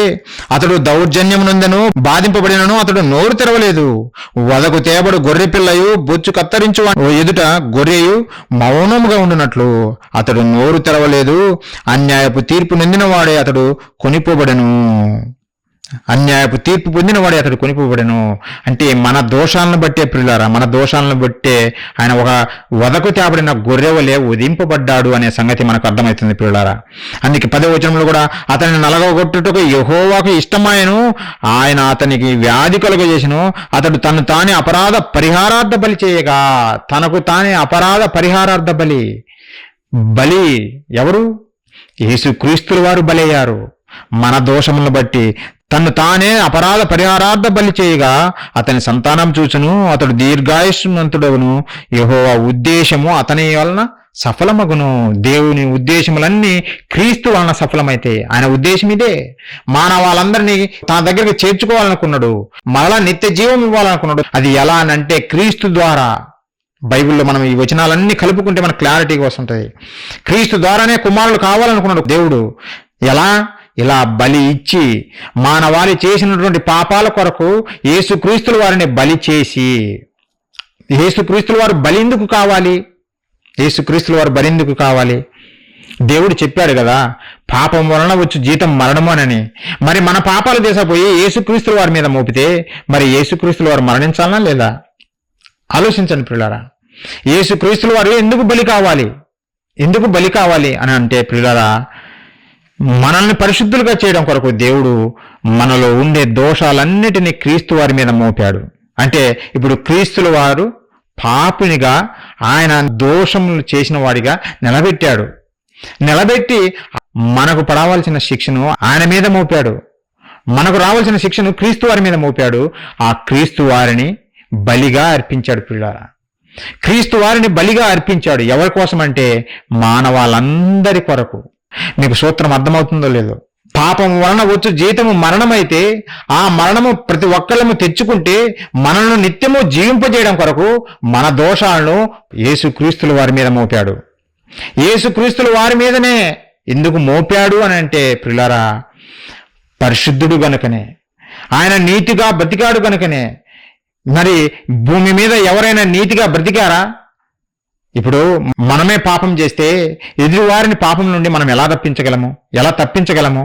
అతడు దౌర్జన్యం నొందెను, బాధింపబడినను అతడు నోరు తెరవలేదు. వదకు తేబడు గొర్రె పిల్లయు బొచ్చు కత్తరించు ఎదుట గొర్రెయు మౌనముగా ఉండునట్లు అతడు నోరు తెరవలేదు. అన్యాయపు తీర్పు నొందిన వాడే అతడు కొనిపోబడెను. అన్యాయపు తీర్పు పొందినవాడే అతడు కొనిపోబడెను. అంటే మన దోషాలను బట్టే ప్రియులారా, మన దోషాలను బట్టే ఆయన ఒక వదకు తేబడిన గొర్రెవలే వధింపబడ్డాడు అనే సంగతి మనకు అర్థమవుతుంది ప్రియులారా. అందుకే 10వ వచనంలో కూడా అతనిని నలగొట్టుటకు యెహోవాకు ఇష్టమాయను, ఆయన అతనికి వ్యాధి కలుగజేసెను. అతడు తను తానే అపరాధ పరిహారార్థ బలి చేయగా, తనకు తానే అపరాధ పరిహారార్థ బలి ఎవరు? యేసుక్రీస్తుల వారు బలయ్యారు. మన దోషములను బట్టి తను తానే అపరాధ పరిహారార్థ బలి చేయగా అతని సంతానం చూచును, అతడు దీర్ఘాయుష్మంతుడవును. యెహోవా ఉద్దేశము అతని వలన సఫలమగును. దేవుని ఉద్దేశములన్నీ క్రీస్తు వలన సఫలమైతే ఆయన ఉద్దేశం ఇదే. మానవాళ్ళందరినీ తన దగ్గరికి చేర్చుకోవాలనుకున్నాడు, మరలా నిత్య జీవం ఇవ్వాలనుకున్నాడు. అది ఎలా అనంటే క్రీస్తు ద్వారా. బైబిల్లో మనం ఈ వచనాలన్నీ కలుపుకుంటే మనకు క్లారిటీగా వస్తుంటుంది. క్రీస్తు ద్వారానే కుమారులు కావాలనుకున్నాడు దేవుడు. ఎలా? ఇలా బలి ఇచ్చి మానవాళి చేసినటువంటి పాపాల కొరకు యేసుక్రీస్తుల వారిని బలి చేసి, యేసుక్రీస్తుల వారు బలి ఎందుకు కావాలి? యేసుక్రీస్తుల వారు బలి ఎందుకు కావాలి? దేవుడు చెప్పాడు కదా, పాపం వలన వచ్చు జీతం మరణము అని. మరి మన పాపాలు చేసపోయి యేసుక్రీస్తుల వారి మీద మోపితే మరి యేసుక్రీస్తుల వారు మరణించాలనా లేదా? ఆలోచించండి ప్రియులారా. యేసుక్రీస్తుల వారు ఎందుకు బలి కావాలి అని అంటే ప్రియులారా, మనల్ని పరిశుద్ధులుగా చేయడం కొరకు దేవుడు మనలో ఉండే దోషాలన్నిటినీ క్రీస్తు వారి మీద మోపాడు. అంటే ఇప్పుడు క్రీస్తుల వారు పాపినిగా ఆయన దోషములు చేసిన వాడిగా నిలబెట్టి మనకు పడవలసిన శిక్షను ఆయన మీద మోపాడు. మనకు రావాల్సిన శిక్షను క్రీస్తు వారి మీద మోపాడు. ఆ క్రీస్తు వారిని బలిగా అర్పించాడు పిల్లారా. క్రీస్తు వారిని బలిగా అర్పించాడు. ఎవరి కోసం అంటే మానవాళ్ళందరి కొరకు. మీకు సూత్రం అర్థమవుతుందో లేదో? పాపం వలన వచ్చు జీతము మరణమైతే ఆ మరణము ప్రతి ఒక్కళ్ళము తెచ్చుకుంటే మనల్ని నిత్యము జీవింపజేయడం కొరకు మన దోషాలను యేసుక్రీస్తుల వారి మీద మోపాడు. యేసుక్రీస్తుల వారి మీదనే ఎందుకు మోపాడు అని అంటే ప్రియులారా, పరిశుద్ధుడు గనుకనే, ఆయన నీతిగా బ్రతికాడు గనుకనే. మరి భూమి మీద ఎవరైనా నీతిగా బ్రతికారా? ఇప్పుడు మనమే పాపం చేస్తే ఎదుటివారిని పాపం నుండి మనం ఎలా తప్పించగలము?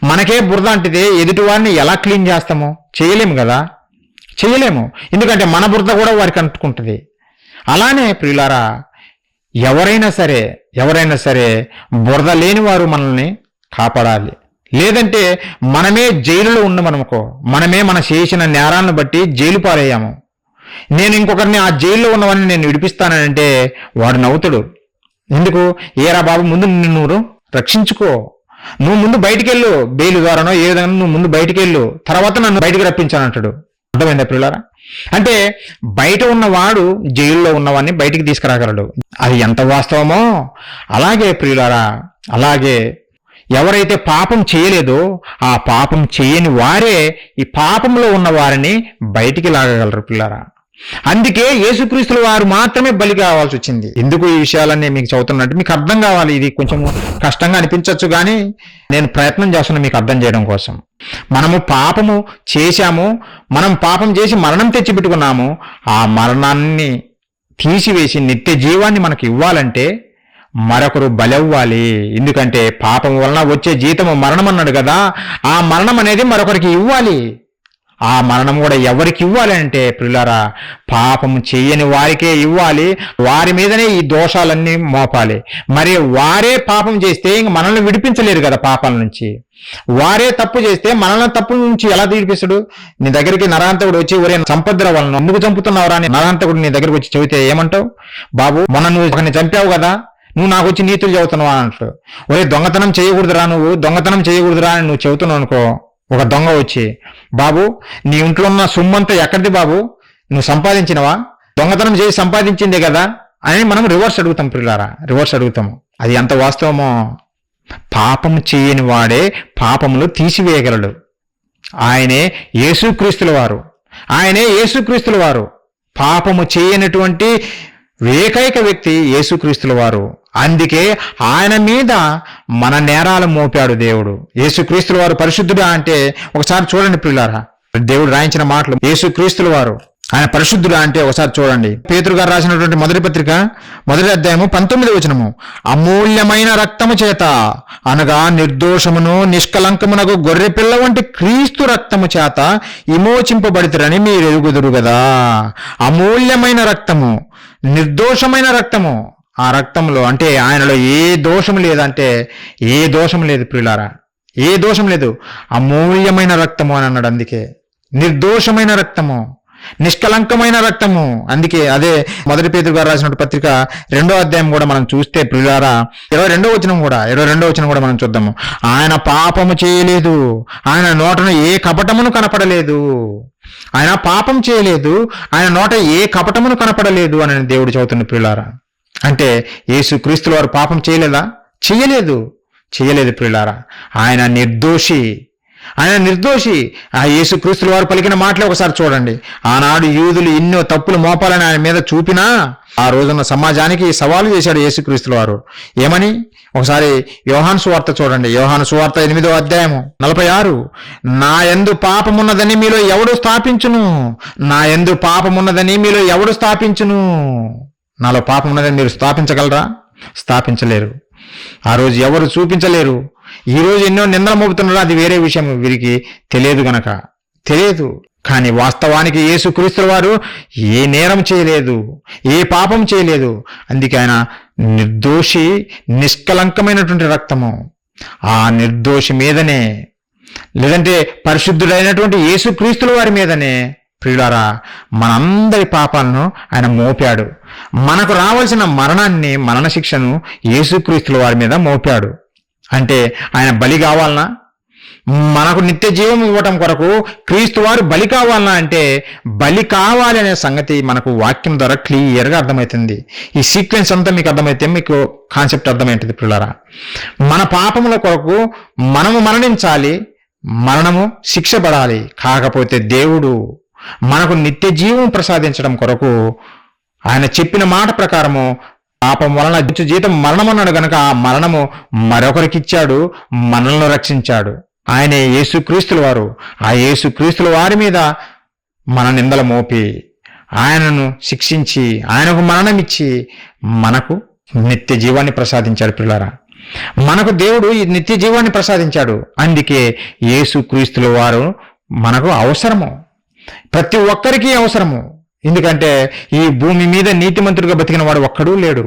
మనకే బురద అంటితే ఎదుటివారిని ఎలా క్లీన్ చేస్తాము? చేయలేము కదా, చేయలేము. ఎందుకంటే మన బురద కూడా వారికి అంటుకుంటుంది. అలానే ప్రియులారా, ఎవరైనా సరే బురద లేని వారు మనల్ని కాపాడాలి. లేదంటే మనమే జైలులో ఉన్నామనుకో, మనమే మన చేసిన నేరాలను బట్టి జైలు పాలయ్యాము. నేను ఇంకొకరిని ఆ జైల్లో ఉన్నవాడిని నేను విడిపిస్తానంటే వాడు నవ్వుతాడు. ఎందుకు? ఏరా బాబు, ముందు నువ్వు రక్షించుకో, నువ్వు ముందు బయటికెళ్ళు, బెయిల్ ద్వారానో ఏ విధంగా నువ్వు ముందు బయటికెళ్ళు, తర్వాత నన్ను బయటికి రప్పించానంటాడు. అర్థమైందా ప్రియులారా? అంటే బయట ఉన్నవాడు జైల్లో ఉన్నవాడిని బయటికి తీసుకురాగలడు. అది ఎంత వాస్తవమో అలాగే ప్రియులారా, అలాగే ఎవరైతే పాపం చేయలేదో ఆ పాపం చేయని వారే ఈ పాపంలో ఉన్న వారిని బయటికి లాగగలరు పిల్లారా. అందుకే యేసుక్రీస్తుల వారు మాత్రమే బలి కావాల్సి వచ్చింది. ఎందుకు ఈ విషయాలన్నీ మీకు చదువుతున్నట్టు మీకు అర్థం కావాలి. ఇది కొంచెం కష్టంగా అనిపించవచ్చు, కానీ నేను ప్రయత్నం చేస్తున్నా మీకు అర్థం చేయడం కోసం. మనము పాపము చేశాము, మనం పాపం చేసి మరణం తెచ్చిపెట్టుకున్నాము. ఆ మరణాన్ని తీసివేసి నిత్య జీవాన్ని మనకు ఇవ్వాలంటే మరొకరు బలవ్వాలి. ఎందుకంటే పాపం వలన వచ్చే జీతము మరణం అన్నాడు కదా, ఆ మరణం అనేది మరొకరికి ఇవ్వాలి. ఆ మరణం కూడా ఎవరికి ఇవ్వాలి అంటే ప్రియులారా, పాపం చెయ్యని వారికే ఇవ్వాలి. వారి మీదనే ఈ దోషాలన్నీ మోపాలి. మరి వారే పాపం చేస్తే ఇంక మనల్ని విడిపించలేరు కదా పాపాల నుంచి. వారే తప్పు చేస్తే మనల్ని తప్పు నుంచి ఎలా విడిపిస్తాడు? నీ దగ్గరికి నరహంతకుడు వచ్చి ఒరే సంపద్ర వాళ్ళను ఎందుకు చంపుతున్నావురా అని నరహంతకుడు నీ దగ్గరికి వచ్చి చెబితే ఏమంటావు? బాబు, మొన్న నువ్వు ఒకరిని చంపావు కదా, నువ్వు నాకు వచ్చి నీతులు చెబుతున్నావా అంటాడు. ఒరే దొంగతనం చేయకూడదురా, నువ్వు దొంగతనం చేయకూడదురా అని నువ్వు చెబుతున్నావు అనుకో. ఒక దొంగ వచ్చి, బాబు నీ ఇంట్లో ఉన్న సొమ్మంతా ఎక్కడిది బాబు, నువ్వు సంపాదించినవా? దొంగతనం చేసి సంపాదించిందే కదా అని మనం రివర్స్ అడుగుతాం ప్రియులారా, రివర్స్ అడుగుతాము. అది ఎంత వాస్తవమో. పాపము చేయని వాడే పాపములు తీసివేయగలడు. ఆయనే యేసుక్రీస్తుల వారు, ఆయనే యేసుక్రీస్తుల వారు. పాపము చేయనటువంటి ఏకైక వ్యక్తి యేసుక్రీస్తుల వారు. అందుకే ఆయన మీద మన నేరాలు మోపాడు దేవుడు. యేసుక్రీస్తుల వారు పరిశుద్ధుడా అంటే ఒకసారి చూడండి ప్రియులారా, దేవుడు రాయించిన మాటలు. యేసుక్రీస్తుల వారు ఆయన పరిశుద్ధుడా అంటే ఒకసారి చూడండి. పేతురు గారు రాసినటువంటి మొదటి పత్రిక 1వ అధ్యాయము 19వ వచనము. అమూల్యమైన రక్తము చేత అనగా నిర్దోషమును నిష్కలంకమునకు గొర్రె పిల్ల వంటి క్రీస్తు రక్తము చేత విమోచింపబడితురని మీరు ఎరుగుదురు కదా. అమూల్యమైన రక్తము, నిర్దోషమైన రక్తము. ఆ రక్తంలో అంటే ఆయనలో ఏ దోషము లేదంటే ఏ దోషం లేదు ప్రియులారా, ఏ దోషం లేదు. అమూల్యమైన రక్తము అని అన్నాడు. అందుకే నిర్దోషమైన రక్తము, నిష్కలంకమైన రక్తము. అందుకే అదే మొదటి పేతురు గారు రాసిన పత్రిక 2వ అధ్యాయం కూడా మనం చూస్తే ప్రియులారా 22వ వచనం కూడా మనం చూద్దాము. ఆయన పాపము చేయలేదు, ఆయన నోటను ఏ కపటమును కనపడలేదు. ఆయన పాపం చేయలేదు, ఆయన నోట ఏ కపటమును కనపడలేదు అని దేవుడు చెబుతున్న ప్రియులారా. అంటే యేసుక్రీస్తుల వారు పాపం చేయలేదా? చేయలేదు ప్రియులారా. ఆయన నిర్దోషి. ఆ యేసుక్రీస్తుల వారు పలికిన మాటలే ఒకసారి చూడండి. ఆనాడు యూదులు ఎన్నో తప్పులు మోపాలని ఆయన మీద చూపినా ఆ రోజున సమాజానికి సవాలు చేశాడు యేసుక్రీస్తుల వారు. ఏమని? ఒకసారి యోహాను సువార్త చూడండి. యోహాను సువార్త 8వ అధ్యాయము 46. నా యందు పాపమున్నదని మీలో ఎవడు స్థాపించును? నా యందు పాపమున్నదని మీలో ఎవడు స్థాపించును? నాలో పాపం ఉన్నదని మీరు స్థాపించగలరా? స్థాపించలేరు. ఆ రోజు ఎవరు చూపించలేరు. ఈ రోజు ఎన్నో నిందలు మోపుతున్నారో అది వేరే విషయం, వీరికి తెలియదు. కానీ వాస్తవానికి యేసుక్రీస్తుల వారు ఏ నేరం చేయలేదు, ఏ పాపం చేయలేదు. అందుకే ఆయన నిర్దోషి, నిష్కలంకమైనటువంటి రక్తము. ఆ నిర్దోషి మీదనే, లేదంటే పరిశుద్ధుడైనటువంటి యేసుక్రీస్తుల వారి మీదనే ప్రియులారా మనందరి పాపాలను ఆయన మోపాడు. మనకు రావాల్సిన మరణాన్ని, మరణ శిక్షను యేసుక్రీస్తుల వారి మీద మోపాడు. అంటే ఆయన బలి కావాలనా? మనకు నిత్య జీవం ఇవ్వటం కొరకు క్రీస్తు వారు బలి కావాలనా అంటే బలి కావాలి అనే సంగతి మనకు వాక్యం ద్వారా క్లియర్గా అర్థమవుతుంది. ఈ సీక్వెన్స్ అంతా మీకు అర్థమైతే మీకు కాన్సెప్ట్ అర్థమవుతుంది పిల్లరా. మన పాపముల కొరకు మనము మరణించాలి, మరణము శిక్ష పడాలి. కాకపోతే దేవుడు మనకు నిత్య జీవం ప్రసాదించడం కొరకు ఆయన చెప్పిన మాట ప్రకారము పాపం వలన జీతం మరణం అన్నాడు గనక ఆ మరణము మరొకరికిచ్చాడు, మనల్ని రక్షించాడు. ఆయనే యేసుక్రీస్తుల వారు. ఆ యేసుక్రీస్తుల వారి మీద మన నిందల మోపి ఆయనను శిక్షించి ఆయనకు మరణమిచ్చి మనకు నిత్య జీవాన్ని ప్రసాదించాడు. పిల్లారా, మనకు దేవుడు ఈ నిత్య జీవాన్ని ప్రసాదించాడు. అందుకే యేసుక్రీస్తుల వారు మనకు అవసరము, ప్రతి ఒక్కరికి అవసరము. ఎందుకంటే ఈ భూమి మీద నీతిమంతుడిగా బతికిన వాడు ఒక్కడూ లేడు,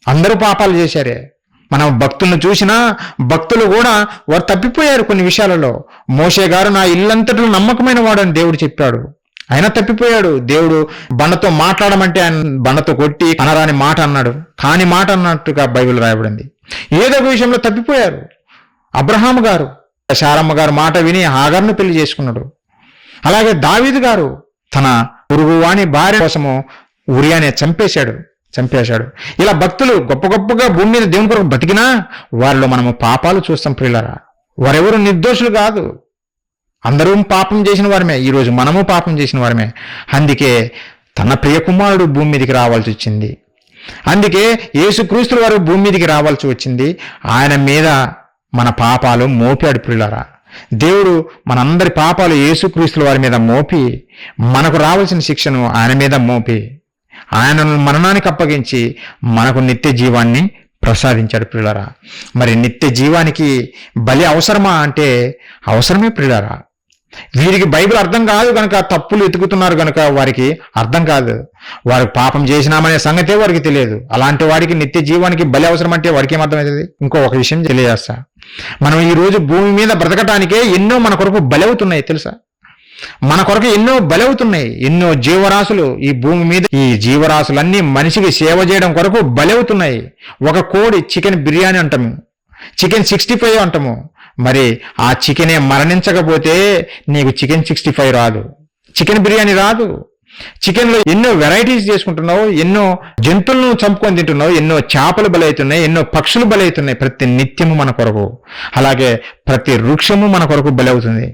అందరూ పాపాలు చేశారే. మనం భక్తులను చూసినా భక్తులు కూడా వారు తప్పిపోయారు కొన్ని విషయాలలో. మోషే గారు నా ఇల్లంతటిలో నమ్మకమైన వాడు అని దేవుడు చెప్పాడు, ఆయన తప్పిపోయాడు. దేవుడు బండతో మాట్లాడమంటే ఆయన బండతో కొట్టి అనరాని మాట అన్నాడు, కాని మాట అన్నట్టుగా బైబిల్ రాయబడింది. ఏదో ఒక విషయంలో తప్పిపోయారు. అబ్రహాము గారు శారమ్మ గారు మాట విని హాగర్ను పెళ్లి చేసుకున్నాడు. అలాగే దావీదు గారు తన పొరుగువాని భార్య కోసము ఉరియానే చంపేశాడు. ఇలా భక్తులు గొప్ప గొప్పగా భూమి మీద దేవుని కొరకు బతికినా వారిలో మనము పాపాలు చూస్తాం. ప్రియులారా, వారెవరు నిర్దోషులు కాదు, అందరూ పాపం చేసిన వారమే. ఈరోజు మనము పాపం చేసిన వారమే. అందుకే తన ప్రియ కుమారుడు భూమి మీదకి రావాల్సి వచ్చింది. అందుకే యేసుక్రీస్తుల వారు భూమి మీదకి రావాల్సి వచ్చింది. ఆయన మీద మన పాపాలు మోపాడు. ప్రియులారా, దేవుడు మనందరి పాపాలు యేసుక్రీస్తుల వారి మీద మోపి మనకు రావాల్సిన శిక్షను ఆయన మీద మోపి ఆయనను మరణానికి అప్పగించి మనకు నిత్య జీవాన్ని ప్రసాదించాడు. ప్రియులారా, మరి నిత్య జీవానికి బలి అవసరమా అంటే అవసరమే. ప్రియులారా, వీరికి బైబిల్ అర్థం కాదు కనుక తప్పులు ఎతుకుతున్నారు కనుక వారికి అర్థం కాదు. వారికి పాపం చేసినామనే సంగతే వారికి తెలియదు. అలాంటి వాడికి నిత్య జీవానికి బలి అవసరం అంటే వాడికి ఏమర్థమవుతుంది? ఒక విషయం తెలియజేస్తా. మనం ఈ రోజు భూమి మీద బ్రతకటానికే ఎన్నో మన కొరకు బలవుతున్నాయి తెలుసా? మన కొరకు ఎన్నో బలవుతున్నాయి. ఎన్నో జీవరాశులు ఈ భూమి మీద, ఈ జీవరాశులన్నీ మనిషికి సేవ చేయడం కొరకు బలవుతున్నాయి. ఒక కోడి చికెన్ బిర్యానీ అంటాము, చికెన్ 65 అంటాము. మరి ఆ చికెనే మరణించకపోతే నీకు చికెన్ 65 రాదు, చికెన్ బిర్యానీ రాదు. చికెన్లో ఎన్నో వెరైటీస్ చేసుకుంటున్నావు, ఎన్నో జంతువులను చంపుకొని తింటున్నావు, ఎన్నో చేపలు బలవుతున్నాయి, ఎన్నో పక్షులు బలవుతున్నాయి ప్రతి నిత్యము మన కొరకు. అలాగే ప్రతి వృక్షము మన కొరకు బలవుతుంది.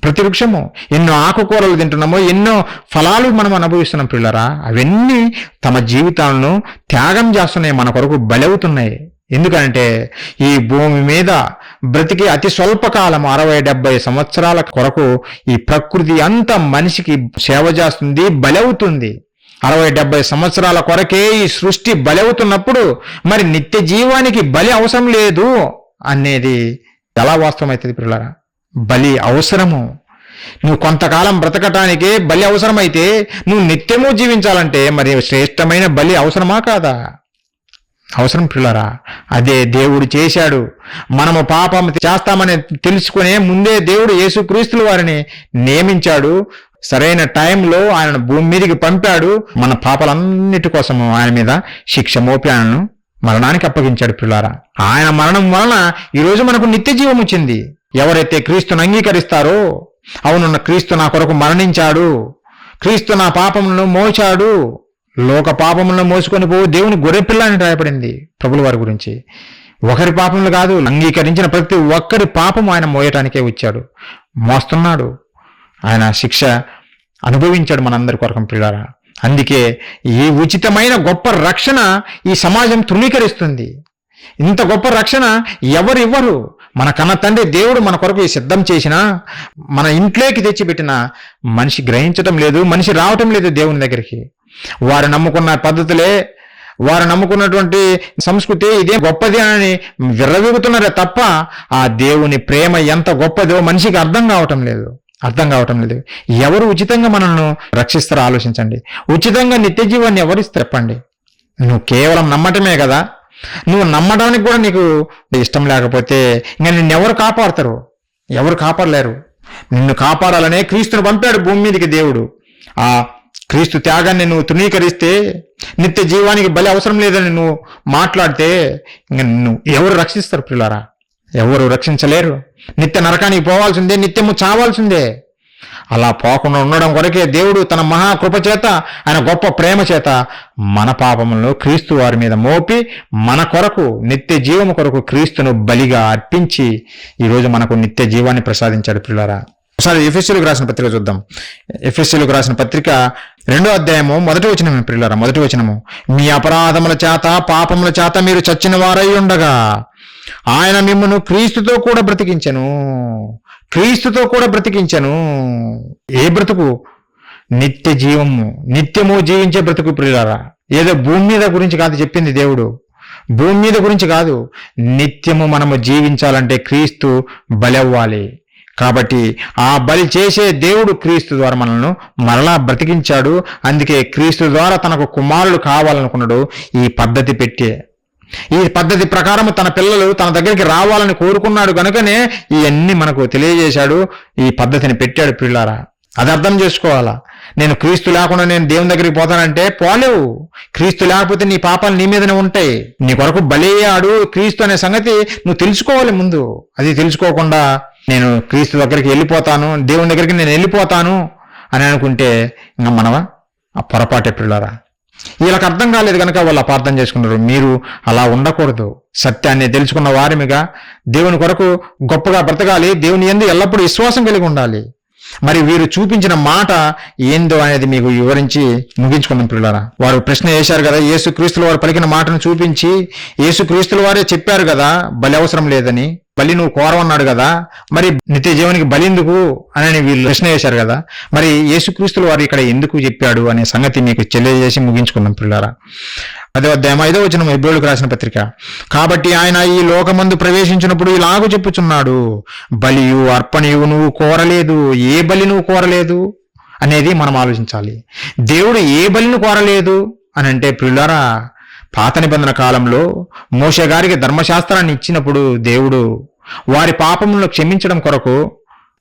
ప్రతి వృక్షము, ఎన్నో ఆకుకూరలు తింటున్నాము, ఎన్నో ఫలాలు మనం అనుభవిస్తున్నాం. పిల్లరా, అవన్నీ తమ జీవితాలను త్యాగం చేస్తున్నాయి, మన కొరకు బలవుతున్నాయి. ఎందుకంటే ఈ భూమి మీద బ్రతికి అతి స్వల్పకాలం 60-70 సంవత్సరాల కొరకు ఈ ప్రకృతి అంతా మనిషికి సేవ చేస్తుంది, బలవుతుంది. 60-70 సంవత్సరాల కొరకే ఈ సృష్టి బలవుతున్నప్పుడు మరి నిత్య జీవానికి బలి అవసరం లేదు అనేది ఎలా వాస్తవమవుతుంది? పిల్లరా, బలి అవసరము. నువ్వు కొంతకాలం బ్రతకటానికే బలి అవసరమైతే నువ్వు నిత్యము జీవించాలంటే మరి శ్రేష్టమైన బలి అవసరమా కాదా? అవసరం. పిల్లరా, అదే దేవుడు చేశాడు. మనము పాపం చేస్తామని తెలుసుకునే ముందే దేవుడు యేసుక్రీస్తుల వారిని నియమించాడు. సరైన టైంలో ఆయన భూమి మీదకి పంపాడు. మన పాపాలన్నిటి కోసము ఆయన మీద శిక్ష మోపి ఆయనను మరణానికి అప్పగించాడు. పిల్లారా, ఆయన మరణం వలన ఈరోజు మనకు నిత్య జీవం వచ్చింది. ఎవరైతే క్రీస్తును అంగీకరిస్తారో, అవునున్న క్రీస్తు నా కొరకు మరణించాడు, క్రీస్తు నా పాపములను మోచాడు, లోక పాపములను మోసుకొని పోవు దేవుని గొర్రెపిల్ల అని రాయబడింది ప్రభుల వారి గురించి. ఒకరి పాపములు కాదు, అంగీకరించిన ప్రతి ఒక్కరి పాపం ఆయన మోయటానికే వచ్చాడు, మోస్తున్నాడు. ఆయన శిక్ష అనుభవించాడు మనందరి కొరకు. పిల్లారా, అందుకే ఈ ఉచితమైన గొప్ప రక్షణ ఈ సమాజం తృణీకరిస్తుంది. ఇంత గొప్ప రక్షణ ఎవరు ఇవ్వరు. మన కన్న తండ్రి దేవుడు మన కొరకు సిద్ధం చేసినా మన ఇంట్లోకి తెచ్చిపెట్టిన మనిషి గ్రహించటం లేదు, మనిషి రావటం లేదు దేవుని దగ్గరికి. వారు నమ్ముకున్న పద్ధతులే, వారు నమ్ముకున్నటువంటి సంస్కృతి ఇదే గొప్పది అని విర్రవీగుతున్నారే తప్ప ఆ దేవుని ప్రేమ ఎంత గొప్పదో మనిషికి అర్థం కావటం లేదు. ఎవరు ఉచితంగా మనల్ని రక్షిస్తారో ఆలోచించండి. ఉచితంగా నిత్య జీవాన్ని ఎవరిస్తారు చెప్పండి? నువ్వు కేవలం నమ్మటమే కదా. నువ్వు నమ్మడానికి కూడా నీకు ఇష్టం లేకపోతే ఇంకా నిన్నెవరు కాపాడతారు? ఎవరు కాపాడలేరు. నిన్ను కాపాడాలనే క్రీస్తును పంపాడు భూమి మీదకి దేవుడు. ఆ క్రీస్తు త్యాగాన్ని నువ్వు తృణీకరిస్తే, నిత్య జీవానికి బలి అవసరం లేదని నువ్వు మాట్లాడితే ఇంక నువ్వు ఎవరు రక్షిస్తారు? పిల్లారా, ఎవరు రక్షించలేరు. నిత్య నరకానికి పోవాల్సిందే, నిత్యము చావాల్సిందే. అలా పోకుండా ఉండడం కొరకే దేవుడు తన మహాకృప చేత, ఆయన గొప్ప ప్రేమ చేత మన పాపములను క్రీస్తు వారి మీద మోపి మన కొరకు నిత్య జీవము కొరకు క్రీస్తును బలిగా అర్పించి ఈరోజు మనకు నిత్య జీవాన్ని ప్రసాదించాడు. పిల్లారా, ఒకసారి ఎఫెసీయులకు రాసిన పత్రిక చూద్దాం. ఎఫెసీయులకు రాసిన పత్రిక 2వ అధ్యాయము 1వ వచనం ప్రియులారా, 1వ వచనము. మీ అపరాధముల చేత పాపముల చేత మీరు చచ్చిన వారై ఉండగా ఆయన మిమ్మును క్రీస్తుతో కూడా బ్రతికించెను. క్రీస్తుతో కూడా బ్రతికించెను. ఏ బ్రతుకు? నిత్య జీవము, నిత్యము జీవించే బ్రతుకు ప్రియులారా. ఏదో భూమి మీద గురించి కాదు చెప్పింది దేవుడు, భూమి మీద గురించి కాదు. నిత్యము మనము జీవించాలంటే క్రీస్తు బలవ్వాలి. కాబట్టి ఆ బలి చేసే దేవుడు క్రీస్తు ద్వారా మనల్ని మరలా బ్రతికించాడు. అందుకే క్రీస్తు ద్వారా తనకు కుమారుడు కావాలనుకున్నాడు. ఈ పద్ధతి పెట్టే, ఈ పద్ధతి ప్రకారం తన పిల్లలు తన దగ్గరికి రావాలని కోరుకున్నాడు కనుకనే ఇవన్నీ మనకు తెలియజేశాడు. ఈ పద్ధతిని పెట్టాడు పిల్లారా. అది అర్థం చేసుకోవాలా. నేను క్రీస్తు లేకుండా నేను దేవుని దగ్గరికి పోతానంటే పోలేవు. క్రీస్తు లేకపోతే నీ పాపాలు నీ మీదనే ఉంటాయి. నీ కొరకు బలయ్యాడు క్రీస్తు అనే సంగతి నువ్వు తెలుసుకోవాలి ముందు. అది తెలుసుకోకుండా నేను క్రీస్తు దగ్గరికి వెళ్ళిపోతాను, దేవుని దగ్గరికి నేను వెళ్ళిపోతాను అని అనుకుంటే ఇంకా మనవా ఆ పొరపాటే పిల్లారా. వీళ్ళకి అర్థం కాలేదు కనుక వాళ్ళు అపార్థం చేసుకున్నారు. మీరు అలా ఉండకూడదు. సత్యాన్ని తెలుసుకున్న వారిమిగా దేవుని కొరకు గొప్పగా బ్రతకాలి. దేవుని యందు ఎల్లప్పుడూ విశ్వాసం కలిగి ఉండాలి. మరి వీరు చూపించిన మాట ఏందో అనేది మీకు వివరించి ముగించుకున్నాం పిల్లారా. వారు ప్రశ్న వేశారు కదా, యేసుక్రీస్తుల వారు పలికిన మాటను చూపించి, యేసుక్రీస్తుల వారే చెప్పారు కదా బలి అవసరం లేదని, బలి నువ్వు కోరవన్నాడు కదా, మరి నిత్య జీవనికి బలి ఎందుకు అని వీళ్ళు ప్రశ్న వేశారు కదా. మరి యేసుక్రీస్తుల వారు ఇక్కడ ఎందుకు చెప్పాడు అనే సంగతి మీకు తెలియజేసి ముగించుకున్నాం పిల్లారా. 10వ అధ్యాయం 5వ వచనం హెబ్రీయులకు రాసిన పత్రిక. కాబట్టి ఆయన ఈ లోకమందు ప్రవేశించినప్పుడు ఇలాగూ చెప్పుచున్నాడు, బలియు అర్పణయు నువ్వు కోరలేదు. ఏ బలి నువ్వు కోరలేదు అనేది మనం ఆలోచించాలి. దేవుడు ఏ బలిని కోరలేదు అని అంటే పిల్లారా, పాత నిబంధన కాలంలో మోషే గారికి ధర్మశాస్త్రాన్ని ఇచ్చినప్పుడు దేవుడు వారి పాపములను క్షమించడం కొరకు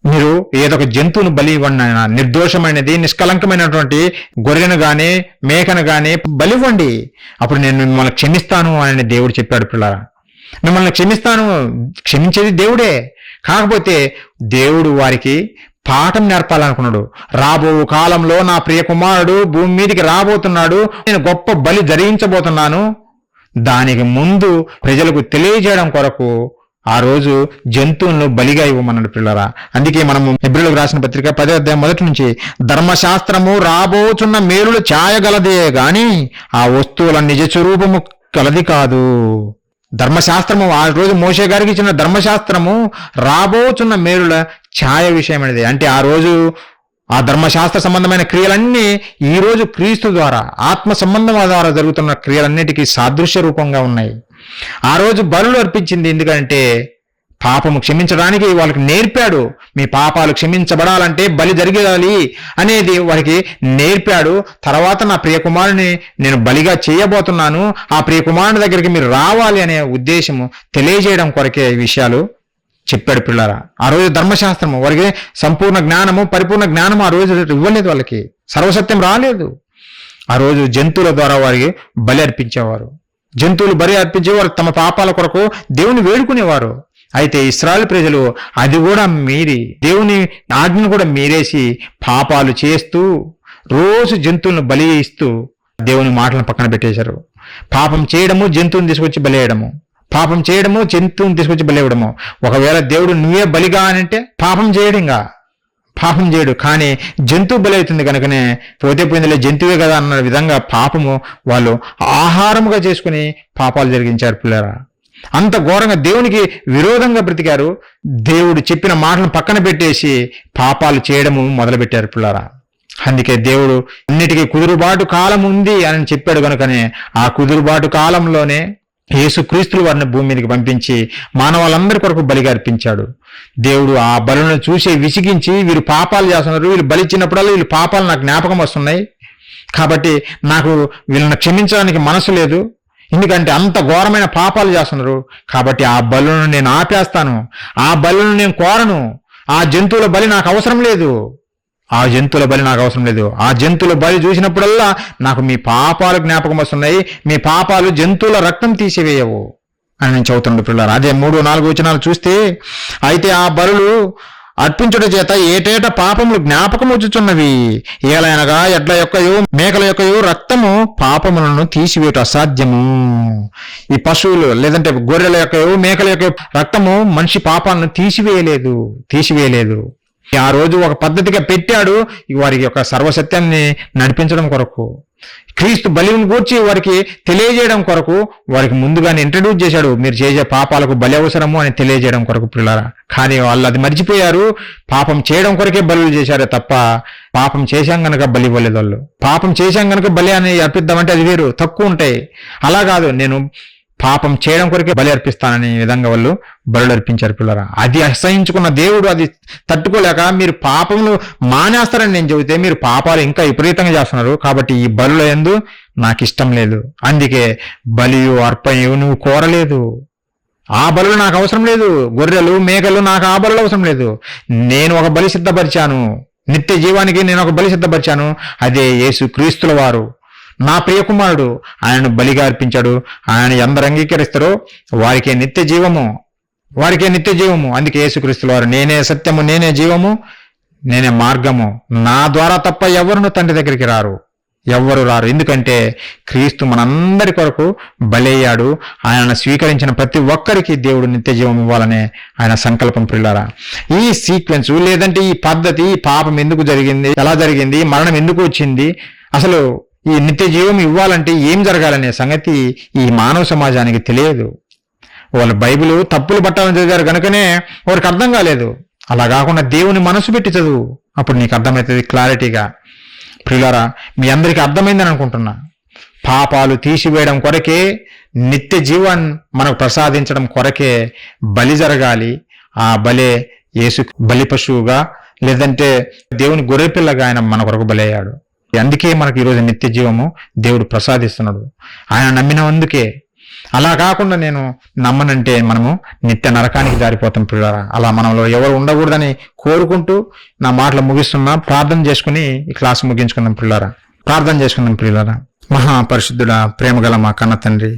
మీరు ఏదో ఒక జంతువును బలి ఇవ్వండి, నిర్దోషమైనది నిష్కలంకమైనటువంటి గొర్రెను గాని మేకను గాని బలి ఇవ్వండి, అప్పుడు నేను మిమ్మల్ని క్షమిస్తాను అని దేవుడు చెప్పాడు పిల్లారా. మిమ్మల్ని క్షమిస్తాను, క్షమించేది దేవుడే. కాకపోతే దేవుడు వారికి పాఠం నేర్పాలనుకున్నాడు. రాబో కాలంలో నా ప్రియ కుమారుడు భూమి మీదకి రాబోతున్నాడు, నేను గొప్ప బలి జరిగించబోతున్నాను. దానికి ముందు ప్రజలకు తెలియజేయడం కొరకు ఆ రోజు జంతువులను బలిగా ఇవ్వమన్నాడు పిల్లరా. అందుకే మనము హెబ్రీయులకు రాసిన పత్రిక 10వ అధ్యాయం 1 నుంచి, ధర్మశాస్త్రము రాబోచున్న మేలులు ఛాయగలదే గాని ఆ వస్తువుల నిజ స్వరూపము కలది కాదు. ధర్మశాస్త్రము ఆ రోజు మోషే గారికి ఇచ్చిన ధర్మశాస్త్రము రాబోచున్న మేలుల ఛాయ విషయం అనేది. అంటే ఆ రోజు ఆ ధర్మశాస్త్ర సంబంధమైన క్రియలన్నీ ఈ రోజు క్రీస్తు ద్వారా ఆత్మ సంబంధం ద్వారా జరుగుతున్న క్రియలన్నిటికీ సాదృశ్య రూపంగా ఉన్నాయి. ఆ రోజు బలులు అర్పించింది ఎందుకంటే పాపము క్షమించడానికి వాళ్ళకి నేర్పాడు. మీ పాపాలు క్షమించబడాలంటే బలి జరగాలి అనేది వారికి నేర్పాడు. తర్వాత నా ప్రియకుమారుని నేను బలిగా చేయబోతున్నాను, ఆ ప్రియకుమారుని దగ్గరికి మీరు రావాలి అనే ఉద్దేశము తెలియజేయడం కొరకే ఈ విషయాలు చెప్పాడు పిల్లారా. ఆ రోజు ధర్మశాస్త్రము వారికి సంపూర్ణ జ్ఞానము పరిపూర్ణ జ్ఞానము ఆ రోజు ఇవ్వలేదు, వాళ్ళకి సర్వసత్యం రాలేదు. ఆ రోజు జంతువుల ద్వారా వారికి బలి అర్పించేవారు. జంతువులు బలి అర్పించేవారు, తమ పాపాల కొరకు దేవుని వేడుకునేవారు. అయితే ఇశ్రాయేలు ప్రజలు అది కూడా మీరి దేవుని ఆజ్ఞను కూడా మీరేసి పాపాలు చేస్తూ రోజు జంతువులను బలి ఇస్తూ దేవుని మాటలను పక్కన పెట్టేశారు. పాపం చేయడము జంతువుని తీసుకొచ్చి బలేయడము, పాపం చేయడము జంతువుని తీసుకొచ్చి బలేయడము. ఒకవేళ దేవుడు నువ్వే బలిగా అని అంటే పాపం చేయడంగా, పాపం చేయడు. కానీ జంతువు బలి అవుతుంది కనుకనే పోతే పోయిందిలే జంతువే కదా అన్న విధంగా పాపము వాళ్ళు ఆహారముగా చేసుకుని పాపాలు జరిగించారు పిల్లరా. అంత ఘోరంగా దేవునికి విరోధంగా బ్రతికారు. దేవుడు చెప్పిన మాటలను పక్కన పెట్టేసి పాపాలు చేయడము మొదలుపెట్టారు పిల్లరా. అందుకే దేవుడు అన్నిటికీ కుదురుబాటు కాలం ఉంది అని చెప్పాడు కనుకనే ఆ కుదురుబాటు కాలంలోనే యేసుక్రీస్తుల వారిని భూమి మీదకి పంపించి మానవాళ్ళందరి కొరకు బలిగా అర్పించాడు. దేవుడు ఆ బలులను చూసి విసిగించి వీరు పాపాలు చేస్తున్నారు, వీళ్ళు బలి ఇచ్చినప్పుడల్లా వీళ్ళు పాపాలు నాకు జ్ఞాపకం వస్తున్నాయి, కాబట్టి నాకు వీళ్ళని క్షమించడానికి మనసు లేదు, ఎందుకంటే అంత ఘోరమైన పాపాలు చేస్తున్నారు, కాబట్టి ఆ బలులను నేను ఆపేస్తాను, ఆ బలులను నేను కోరను, ఆ జంతువుల బలి నాకు అవసరం లేదు, ఆ జంతువుల బలి నాకు అవసరం లేదు. ఆ జంతువుల బలి చూసినప్పుడల్లా నాకు మీ పాపాలు జ్ఞాపకం వస్తున్నాయి, మీ పాపాలు జంతువుల రక్తం తీసివేయవు అని నేను చదువుతున్నాడు పిల్లలు. అదే 3-4 వచనాలు చూస్తే, అయితే ఆ బలులు అర్పించుట చేత ఏటేట పాపములు జ్ఞాపకం వచ్చుచున్నవి, ఏలైనగా ఎడ్ల యొక్కయు మేకల యొక్కయు రక్తము పాపములను తీసివేయట అసాధ్యము. ఈ పశువులు లేదంటే గొర్రెల యొక్కయు మేకల యొక్క రక్తము మనిషి పాపాలను తీసివేయలేదు. ఆ రోజు ఒక పద్ధతిగా పెట్టాడు, వారికి ఒక సర్వసత్యాన్ని నడిపించడం కొరకు. క్రీస్తు బలిని గూర్చి వారికి తెలియజేయడం కొరకు వారికి ముందుగానే ఇంట్రడ్యూస్ చేశాడు. మీరు చేసే పాపాలకు బలి అవసరము అని తెలియజేయడం కొరకు పిల్లరా. కానీ వాళ్ళు అది మర్చిపోయారు. పాపం చేయడం కొరకే బలులు చేశారే తప్ప పాపం చేశాం గనక బలి ఇవ్వలేదు వాళ్ళు. పాపం చేశాం గనక బలి అని అర్పిద్దామంటే అది వేరు, తక్కువ ఉంటాయి. అలా కాదు, నేను పాపం చేయడం కొరకే బలి అర్పిస్తానని విధంగా వాళ్ళు బలులు అర్పించారు పిల్లరా. అది అసహించుకున్న దేవుడు అది తట్టుకోలేక మీరు పాపములు మానేస్తారని నేను చెబితే మీరు పాపాలు ఇంకా విపరీతంగా చేస్తున్నారు. కాబట్టి ఈ బలుల యందు నాకు ఇష్టం లేదు, అందుకే బలియు అర్పణయు నువ్వు కోరలేదు. ఆ బలులు నాకు అవసరం లేదు, గొర్రెలు మేకలు నాకు ఆ బలులు అవసరం లేదు. నేను ఒక బలి సిద్ధపరిచాను, నిత్య జీవానికి నేను ఒక బలి సిద్ధపరిచాను. అదే యేసు క్రీస్తుల వారు, నా ప్రియకుమారుడు. ఆయనను బలిగా అర్పించాడు. ఆయన ఎందరు అంగీకరిస్తారో వారికే నిత్య జీవము, వారికే నిత్య జీవము. అందుకే యేసుక్రీస్తుల వారు నేనే సత్యము, నేనే జీవము, నేనే మార్గము, నా ద్వారా తప్ప ఎవరును తండ్రి దగ్గరికి రారు, ఎవ్వరు రారు. ఎందుకంటే క్రీస్తు మనందరి కొరకు బలయ్యాడు. ఆయనను స్వీకరించిన ప్రతి ఒక్కరికి దేవుడు నిత్య జీవం ఇవ్వాలనే ఆయన సంకల్పం పిల్లారా. ఈ సీక్వెన్స్ లేదంటే ఈ పద్ధతి, ఈ పాపం ఎందుకు జరిగింది, ఎలా జరిగింది, మరణం ఎందుకు వచ్చింది, అసలు ఈ నిత్య జీవం ఇవ్వాలంటే ఏం జరగాలనే సంగతి ఈ మానవ సమాజానికి తెలియదు. వాళ్ళు బైబిల్ తప్పులు పట్టాలని చదివారు కనుకనే వారికి అర్థం కాలేదు. అలా కాకుండా దేవుని మనసు పెట్టి చదువు, అప్పుడు నీకు అర్థమవుతుంది క్లారిటీగా. ప్రియులారా, మీ అందరికీ అర్థమైందని అనుకుంటున్నా. పాపాలు తీసివేయడం కొరకే, నిత్య జీవాన్ని మనకు ప్రసాదించడం కొరకే బలి జరగాలి. ఆ బలే యేసు బలి పశువుగా, లేదంటే దేవుని గొర్రెపిల్లగా ఆయన మన కొరకు బలయ్యాడు. అందుకే మనకు ఈరోజు నిత్య జీవము దేవుడు ప్రసాదిస్తున్నాడు, ఆయన నమ్మినందుకే. అలా కాకుండా నేను నమ్మనంటే మనము నిత్య నరకానికి జారిపోతాం పిల్లరా. అలా మనలో ఎవరు ఉండకూడదని కోరుకుంటూ నా మాటలు ముగిస్తున్నా. ప్రార్థన చేసుకుని ఈ క్లాస్ ముగించుకుందాం పిల్లరా. ప్రార్థన చేసుకుందాం పిల్లరా. మహాపరిశుద్ధుడ, ప్రేమగల మా కన్న తండ్రి,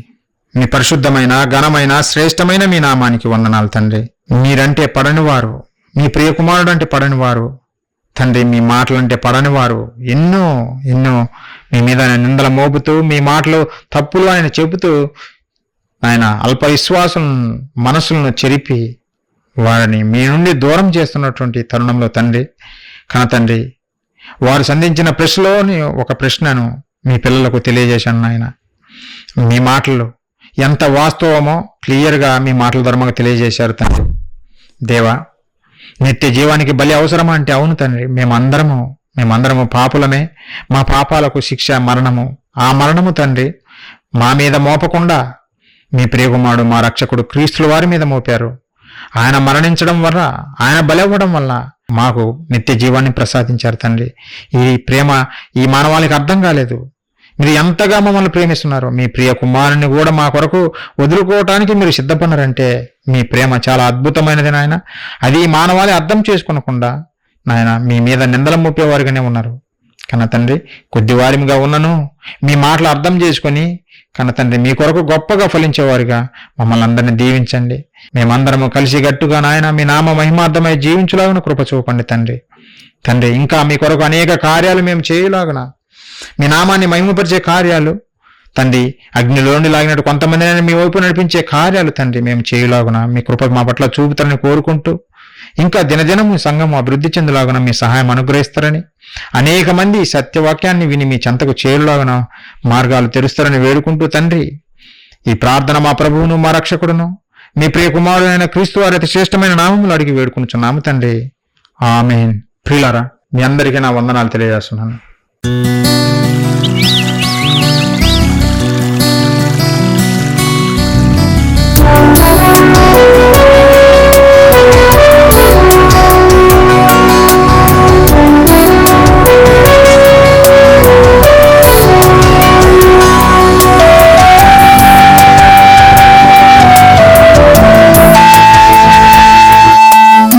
మీ పరిశుద్ధమైన, ఘనమైన, శ్రేష్టమైన మీ నామానికి వందనాలు తండ్రి. మీరంటే పడనివారు, మీ ప్రియకుమారుడు అంటే పడనివారు తండ్రి, మీ మాటలంటే పడనివారు ఎన్నో ఎన్నో మీ మీద నిందల మోపుతూ, మీ మాటలు తప్పులు ఆయన చెబుతూ, ఆయన అల్ప విశ్వాసం మనసులను చెరిపి వారిని మీ నుండి దూరం చేస్తున్నటువంటి తరుణంలో తండ్రి, కన తండ్రి, వారు సంధించిన ప్రశ్నలోని ఒక ప్రశ్నను మీ పిల్లలకు తెలియజేశాను నాయన. మీ మాటలు ఎంత వాస్తవమో క్లియర్గా మీ మాటల ద్వారా మాకు తెలియజేశారు తండ్రి. దేవా, నిత్య జీవానికి బలి అవసరమా అంటే అవును తండ్రి. మేమందరము పాపులమే. మా పాపాలకు శిక్ష మరణము. ఆ మరణము తండ్రి మా మీద మోపకుండా మీ ప్రియకుమారుడు, మా రక్షకుడు క్రీస్తుల వారి మీద మోపారు. ఆయన మరణించడం వల్ల, ఆయన బలి అవ్వడం వల్ల మాకు నిత్య జీవాన్ని ప్రసాదించారు తండ్రి. ఈ ప్రేమ ఈ మానవాళికి అర్థం కాలేదు. మీరు ఎంతగా మమ్మల్ని ప్రేమిస్తున్నారు. మీ ప్రియ కుమారుని కూడా మా కొరకు వదులుకోవటానికి మీరు సిద్ధపడినారంటే మీ ప్రేమ చాలా అద్భుతమైనది నాయన. అది మానవాళి అర్థం చేసుకోనకుండా నాయన మీ మీద నిందలు మోపేవారుగానే ఉన్నారు. కన్న తండ్రి, కొద్దివారిగా ఉన్నను మీ మాటలు అర్థం చేసుకొని కన్న తండ్రి మీ కొరకు గొప్పగా ఫలించేవారుగా మమ్మల్ని అందరినీ దీవించండి. మేమందరము కలిసి గట్టుగా నాయన మీ నామ మహిమార్థమై జీవించులాగున కృప చూపండి తండ్రి. తండ్రి, ఇంకా మీ కొరకు అనేక కార్యాలు మేము చేయలాగున, మీ నామాన్ని మహిమపరిచే కార్యాలు తండ్రి, అగ్నిలోని లాగినట్టు కొంతమందిని మీ వైపు నడిపించే కార్యాలు తండ్రి మేము చేయలాగున మీ కృప మా పట్ల చూపుతారని కోరుకుంటూ, ఇంకా దినదినము సంఘం అభివృద్ధి చెందులాగున మీ సహాయం అనుగ్రహిస్తారని, అనేక మంది సత్యవాక్యాన్ని విని మీ చెంతకు చేరులాగున మార్గాలు తెరుస్తారని వేడుకుంటూ తండ్రి, ఈ ప్రార్థన మా ప్రభువును, మా రక్షకుడును, మీ ప్రియ కుమారుడైన క్రీస్తు వారి అతి శ్రేష్టమైన నామములు అడిగి వేడుకుంటున్నాము తండ్రి. ఆమేన్. ప్రియులారా, మీ అందరికీ నా వందనాలు తెలియజేస్తున్నాను.